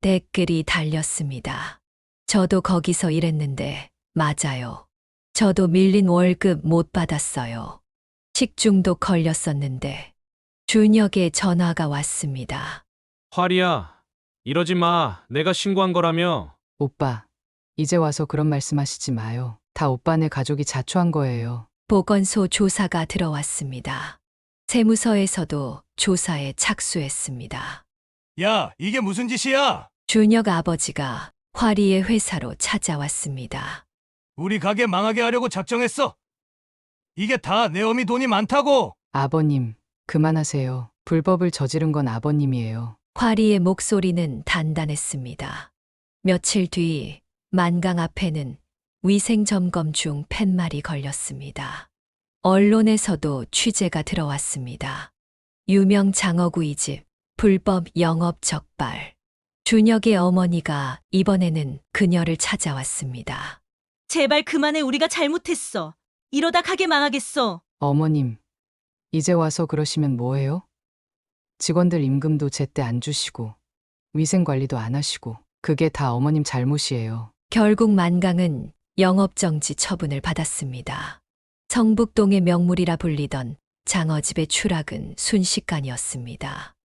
댓글이 달렸습니다. 저도 거기서 일했는데 맞아요. 저도 밀린 월급 못 받았어요. 식중독 걸렸었는데. 준혁의 전화가 왔습니다.
화리야, 이러지 마. 내가 신고한 거라며.
오빠, 이제 와서 그런 말씀하시지 마요. 다 오빠네 가족이 자초한 거예요.
보건소 조사가 들어왔습니다. 세무서에서도 조사에 착수했습니다.
야, 이게 무슨 짓이야?
준혁 아버지가 화리의 회사로 찾아왔습니다.
우리 가게 망하게 하려고 작정했어. 이게 다 내 어미 돈이 많다고.
아버님, 그만하세요. 불법을 저지른 건 아버님이에요.
화리의 목소리는 단단했습니다. 며칠 뒤 만강 앞에는 위생점검 중 팻말이 걸렸습니다. 언론에서도 취재가 들어왔습니다. 유명 장어구이집, 불법 영업 적발. 준혁의 어머니가 이번에는 그녀를 찾아왔습니다.
제발 그만해. 우리가 잘못했어. 이러다 가게 망하겠어.
어머님, 이제 와서 그러시면 뭐해요? 직원들 임금도 제때 안 주시고 위생관리도 안 하시고 그게 다 어머님 잘못이에요.
결국 만강은 영업정지 처분을 받았습니다. 성북동의 명물이라 불리던 장어집의 추락은 순식간이었습니다.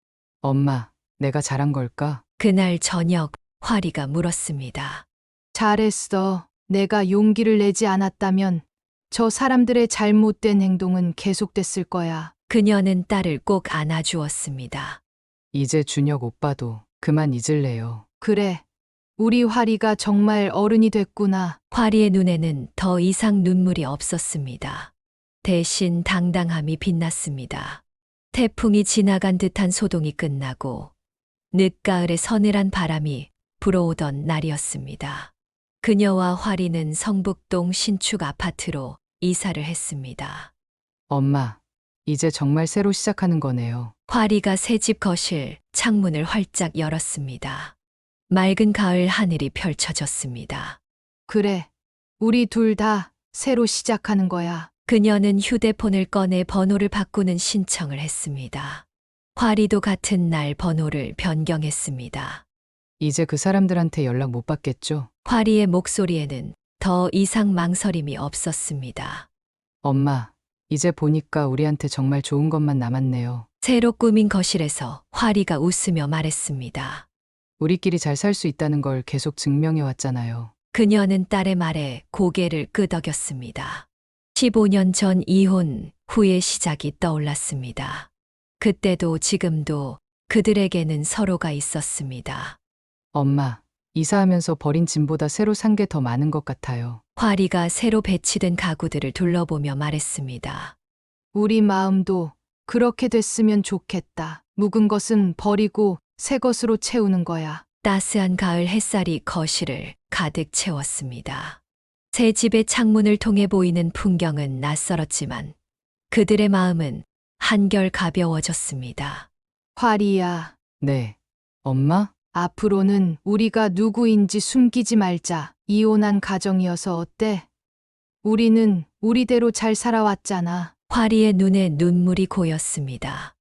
엄마, 내가 잘한 걸까?
그날 저녁 화리가 물었습니다.
잘했어. 내가 용기를 내지 않았다면 저 사람들의 잘못된 행동은 계속됐을 거야.
그녀는 딸을 꼭 안아주었습니다.
이제 준혁 오빠도 그만 잊을래요. 그래. 우리 화리가 정말 어른이 됐구나.
화리의 눈에는 더 이상 눈물이 없었습니다. 대신 당당함이 빛났습니다. 태풍이 지나간 듯한 소동이 끝나고 늦가을의 서늘한 바람이 불어오던 날이었습니다. 그녀와 화리는 성북동 신축 아파트로 이사를 했습니다.
엄마, 이제 정말 새로 시작하는 거네요.
화리가 새집 거실 창문을 활짝 열었습니다. 맑은 가을 하늘이 펼쳐졌습니다.
그래. 우리 둘 다 새로 시작하는 거야.
그녀는 휴대폰을 꺼내 번호를 바꾸는 신청을 했습니다. 화리도 같은 날 번호를 변경했습니다.
이제 그 사람들한테 연락 못 받겠죠?
화리의 목소리에는 더 이상 망설임이 없었습니다.
엄마, 이제 보니까 우리한테 정말 좋은 것만 남았네요.
새로 꾸민 거실에서 화리가 웃으며 말했습니다.
우리끼리 잘 살 수 있다는 걸 계속 증명해 왔잖아요.
그녀는 딸의 말에 고개를 끄덕였습니다. 15년 전 이혼 후의 시작이 떠올랐습니다. 그때도 지금도 그들에게는 서로가 있었습니다.
엄마, 이사하면서 버린 짐보다 새로 산 게 더 많은 것 같아요.
화리가 새로 배치된 가구들을 둘러보며 말했습니다.
우리 마음도 그렇게 됐으면 좋겠다. 묵은 것은 버리고 새 것으로 채우는 거야.
따스한 가을 햇살이 거실을 가득 채웠습니다. 새 집의 창문을 통해 보이는 풍경은 낯설었지만 그들의 마음은 한결 가벼워졌습니다.
화리야. 네. 엄마? 앞으로는 우리가 누구인지 숨기지 말자. 이혼한 가정이어서 어때? 우리는 우리대로 잘 살아왔잖아.
화리의 눈에 눈물이 고였습니다.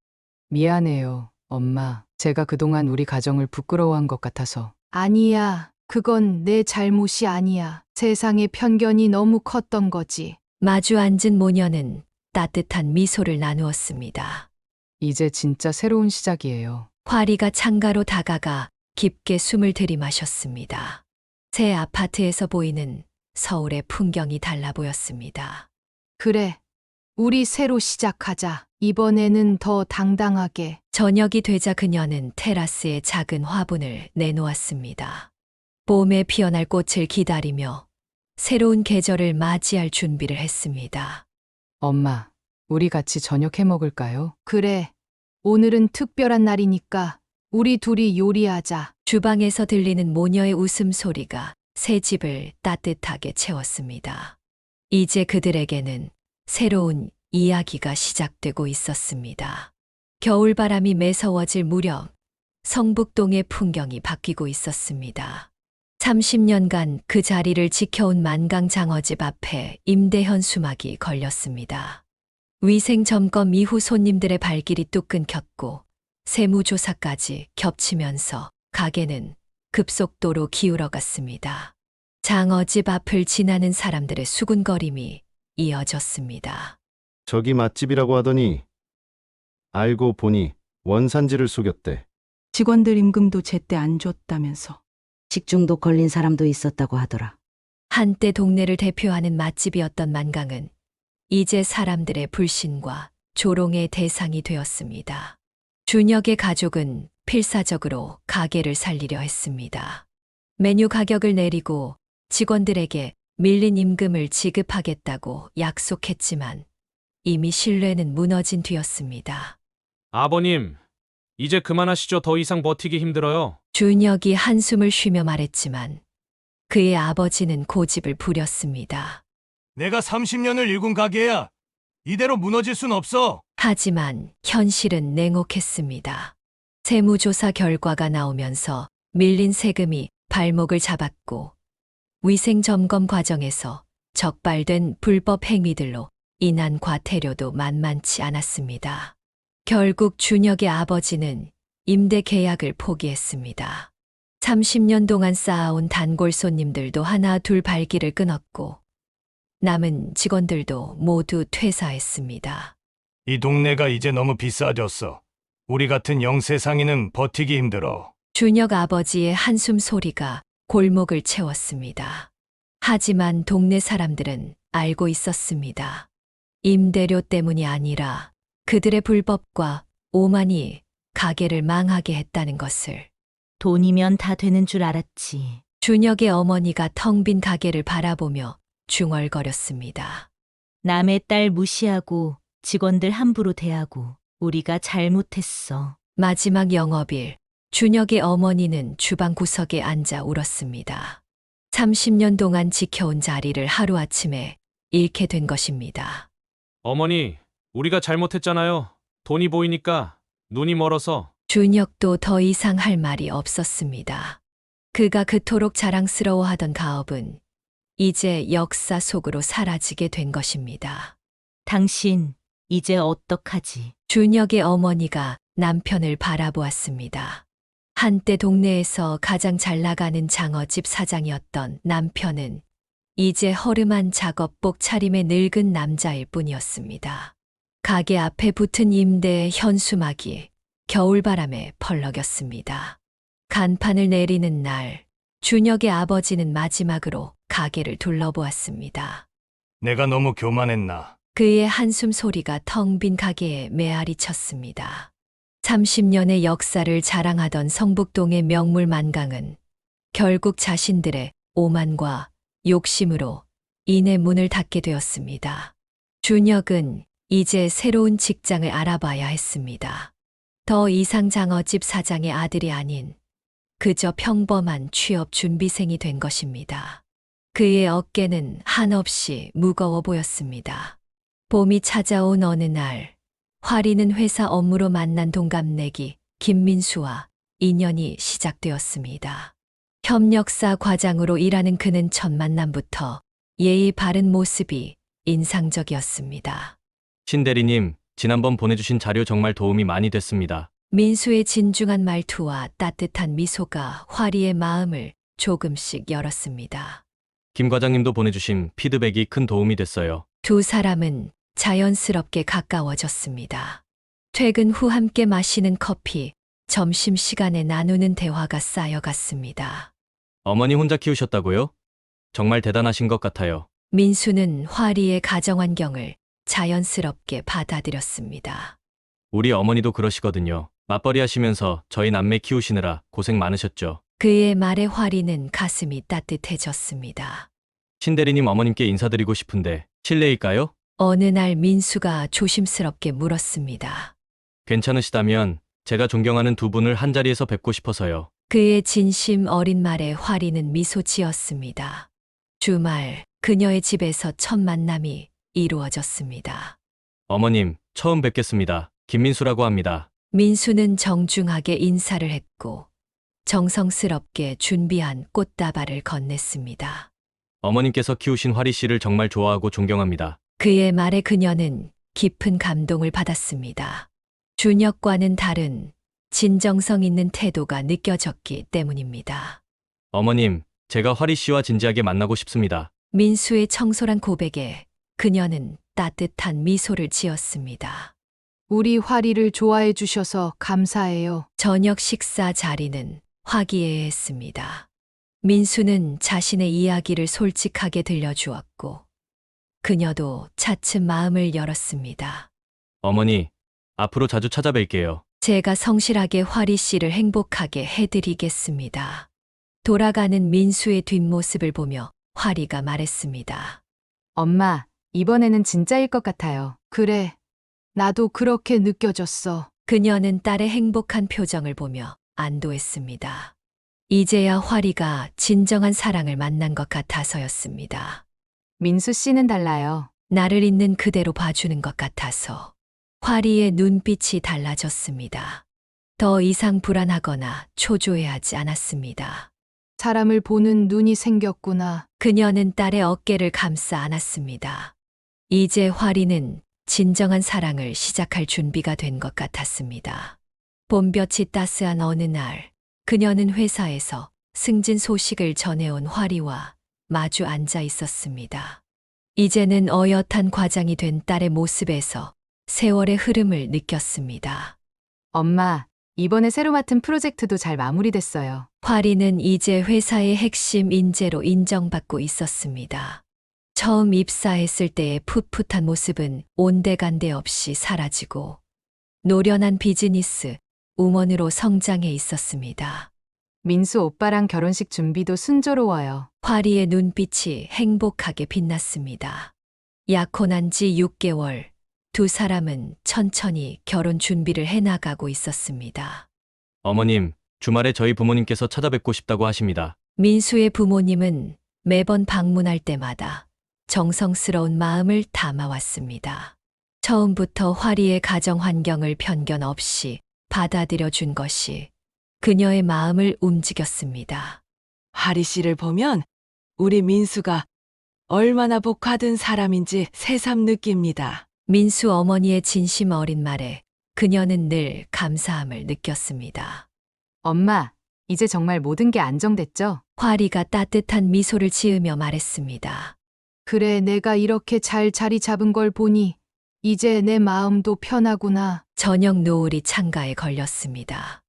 미안해요, 엄마. 제가 그동안 우리 가정을 부끄러워한 것 같아서. 아니야. 그건 내 잘못이 아니야. 세상에 편견이 너무 컸던 거지.
마주 앉은 모녀는 따뜻한 미소를 나누었습니다.
이제 진짜 새로운 시작이에요.
화리가 창가로 다가가 깊게 숨을 들이마셨습니다. 새 아파트에서 보이는 서울의 풍경이 달라 보였습니다.
그래. 우리 새로 시작하자. 이번에는 더 당당하게.
저녁이 되자 그녀는 테라스에 작은 화분을 내놓았습니다. 봄에 피어날 꽃을 기다리며 새로운 계절을 맞이할 준비를 했습니다.
엄마, 우리 같이 저녁 해 먹을까요? 그래. 오늘은 특별한 날이니까 우리 둘이 요리하자.
주방에서 들리는 모녀의 웃음소리가 새 집을 따뜻하게 채웠습니다. 이제 그들에게는 새로운 이야기가 시작되고 있었습니다. 겨울바람이 매서워질 무렵 성북동의 풍경이 바뀌고 있었습니다. 30년간 그 자리를 지켜온 만강 장어집 앞에 임대현 수막이 걸렸습니다. 위생 점검 이후 손님들의 발길이 뚝 끊겼고 세무조사까지 겹치면서 가게는 급속도로 기울어갔습니다. 장어집 앞을 지나는 사람들의 수군거림이 이어졌습니다.
저기 맛집이라고 하더니 알고 보니 원산지를 속였대.
직원들 임금도 제때 안 줬다면서.
식중독 걸린 사람도 있었다고 하더라.
한때 동네를 대표하는 맛집이었던 만강은 이제 사람들의 불신과 조롱의 대상이 되었습니다. 준혁의 가족은 필사적으로 가게를 살리려 했습니다. 메뉴 가격을 내리고 직원들에게 밀린 임금을 지급하겠다고 약속했지만 이미 신뢰는 무너진 뒤였습니다.
아버님, 이제 그만하시죠. 더 이상 버티기 힘들어요.
준혁이 한숨을 쉬며 말했지만 그의 아버지는 고집을 부렸습니다.
내가 30년을 일군 가게야. 이대로 무너질 순 없어.
하지만 현실은 냉혹했습니다. 세무조사 결과가 나오면서 밀린 세금이 발목을 잡았고 위생점검 과정에서 적발된 불법 행위들로 인한 과태료도 만만치 않았습니다. 결국 준혁의 아버지는 임대 계약을 포기했습니다. 30년 동안 쌓아온 단골 손님들도 하나 둘 발길을 끊었고 남은 직원들도 모두 퇴사했습니다.
이 동네가 이제 너무 비싸졌어. 우리 같은 영세 상인은 버티기 힘들어.
준혁 아버지의 한숨 소리가 골목을 채웠습니다. 하지만 동네 사람들은 알고 있었습니다. 임대료 때문이 아니라 그들의 불법과 오만이 가게를 망하게 했다는 것을.
돈이면 다 되는 줄 알았지.
준혁의 어머니가 텅 빈 가게를 바라보며 중얼거렸습니다.
남의 딸 무시하고 직원들 함부로 대하고 우리가 잘못했어.
마지막 영업일, 준혁의 어머니는 주방 구석에 앉아 울었습니다. 30년 동안 지켜온 자리를 하루아침에 잃게 된 것입니다.
어머니, 우리가 잘못했잖아요. 돈이 보이니까 눈이 멀어서.
준혁도 더 이상 할 말이 없었습니다. 그가 그토록 자랑스러워하던 가업은 이제 역사 속으로 사라지게 된 것입니다.
당신, 이제 어떡하지?
준혁의 어머니가 남편을 바라보았습니다. 한때 동네에서 가장 잘 나가는 장어집 사장이었던 남편은 이제 허름한 작업복 차림의 늙은 남자일 뿐이었습니다. 가게 앞에 붙은 임대의 현수막이 겨울바람에 펄럭였습니다. 간판을 내리는 날, 준혁의 아버지는 마지막으로 가게를 둘러보았습니다.
내가 너무 교만했나?
그의 한숨 소리가 텅 빈 가게에 메아리 쳤습니다. 30년의 역사를 자랑하던 성북동의 명물 만강은 결국 자신들의 오만과 욕심으로 이내 문을 닫게 되었습니다. 준혁은 이제 새로운 직장을 알아봐야 했습니다. 더 이상 장어집 사장의 아들이 아닌 그저 평범한 취업 준비생이 된 것입니다. 그의 어깨는 한없이 무거워 보였습니다. 봄이 찾아온 어느 날, 화리는 회사 업무로 만난 동갑내기 김민수와 인연이 시작되었습니다. 협력사 과장으로 일하는 그는 첫 만남부터 예의 바른 모습이 인상적이었습니다.
신 대리님, 지난번 보내주신 자료 정말 도움이 많이 됐습니다.
민수의 진중한 말투와 따뜻한 미소가 화리의 마음을 조금씩 열었습니다.
김 과장님도 보내주신 피드백이 큰 도움이 됐어요.
두 사람은 자연스럽게 가까워졌습니다. 퇴근 후 함께 마시는 커피, 점심시간에 나누는 대화가 쌓여갔습니다.
어머니 혼자 키우셨다고요? 정말 대단하신 것 같아요.
민수는 화리의 가정환경을 자연스럽게 받아들였습니다.
우리 어머니도 그러시거든요. 맞벌이 하시면서 저희 남매 키우시느라 고생 많으셨죠.
그의 말에 화리는 가슴이 따뜻해졌습니다.
신 대리님 어머님께 인사드리고 싶은데 실례일까요?
어느 날 민수가 조심스럽게 물었습니다.
괜찮으시다면 제가 존경하는 두 분을 한자리에서 뵙고 싶어서요.
그의 진심 어린 말에 화리는 미소 지었습니다. 주말 그녀의 집에서 첫 만남이 이루어졌습니다.
어머님, 처음 뵙겠습니다. 김민수라고 합니다.
민수는 정중하게 인사를 했고 정성스럽게 준비한 꽃다발을 건넸습니다.
어머님께서 키우신 화리 씨를 정말 좋아하고 존경합니다.
그의 말에 그녀는 깊은 감동을 받았습니다. 준혁과는 다른 진정성 있는 태도가 느껴졌기 때문입니다.
어머님, 제가 화리 씨와 진지하게 만나고 싶습니다.
민수의 청솔한 고백에 그녀는 따뜻한 미소를 지었습니다.
우리 화리를 좋아해 주셔서 감사해요.
저녁 식사 자리는 화기애애했습니다. 민수는 자신의 이야기를 솔직하게 들려주었고 그녀도 차츰 마음을 열었습니다.
어머니, 앞으로 자주 찾아뵐게요.
제가 성실하게 화리 씨를 행복하게 해드리겠습니다. 돌아가는 민수의 뒷모습을 보며 화리가 말했습니다.
엄마, 이번에는 진짜일 것 같아요. 그래, 나도 그렇게 느껴졌어.
그녀는 딸의 행복한 표정을 보며 안도했습니다. 이제야 화리가 진정한 사랑을 만난 것 같아서였습니다.
민수 씨는 달라요.
나를 있는 그대로 봐주는 것 같아서. 화리의 눈빛이 달라졌습니다. 더 이상 불안하거나 초조해하지 않았습니다.
사람을 보는 눈이 생겼구나.
그녀는 딸의 어깨를 감싸 안았습니다. 이제 화리는 진정한 사랑을 시작할 준비가 된 것 같았습니다. 봄볕이 따스한 어느 날, 그녀는 회사에서 승진 소식을 전해온 화리와 마주 앉아 있었습니다. 이제는 어엿한 과장이 된 딸의 모습에서 세월의 흐름을 느꼈습니다.
엄마, 이번에 새로 맡은 프로젝트도 잘 마무리됐어요.
화리는 이제 회사의 핵심 인재로 인정받고 있었습니다. 처음 입사했을 때의 풋풋한 모습은 온데간데 없이 사라지고 노련한 비즈니스 우먼으로 성장해 있었습니다.
민수 오빠랑 결혼식 준비도 순조로워요.
화리의 눈빛이 행복하게 빛났습니다. 약혼한 지 6개월, 두 사람은 천천히 결혼 준비를 해나가고 있었습니다.
어머님, 주말에 저희 부모님께서 찾아뵙고 싶다고 하십니다.
민수의 부모님은 매번 방문할 때마다 정성스러운 마음을 담아왔습니다. 처음부터 화리의 가정 환경을 편견 없이 받아들여 준 것이 그녀의 마음을 움직였습니다.
하리 씨를 보면 우리 민수가 얼마나 복받은 사람인지 새삼 느낍니다.
민수 어머니의 진심 어린 말에 그녀는 늘 감사함을 느꼈습니다.
엄마, 이제 정말 모든 게 안정됐죠?
화리가 따뜻한 미소를 지으며 말했습니다.
그래, 내가 이렇게 잘 자리 잡은 걸 보니 이제 내 마음도 편하구나.
저녁 노을이 창가에 걸렸습니다.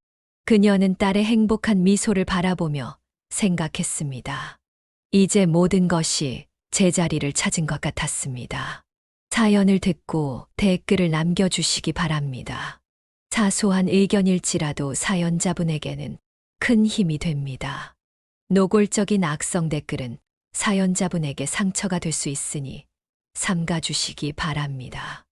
그녀는 딸의 행복한 미소를 바라보며 생각했습니다. 이제 모든 것이 제자리를 찾은 것 같았습니다. 사연을 듣고 댓글을 남겨주시기 바랍니다. 사소한 의견일지라도 사연자분에게는 큰 힘이 됩니다. 노골적인 악성 댓글은 사연자분에게 상처가 될 수 있으니 삼가주시기 바랍니다.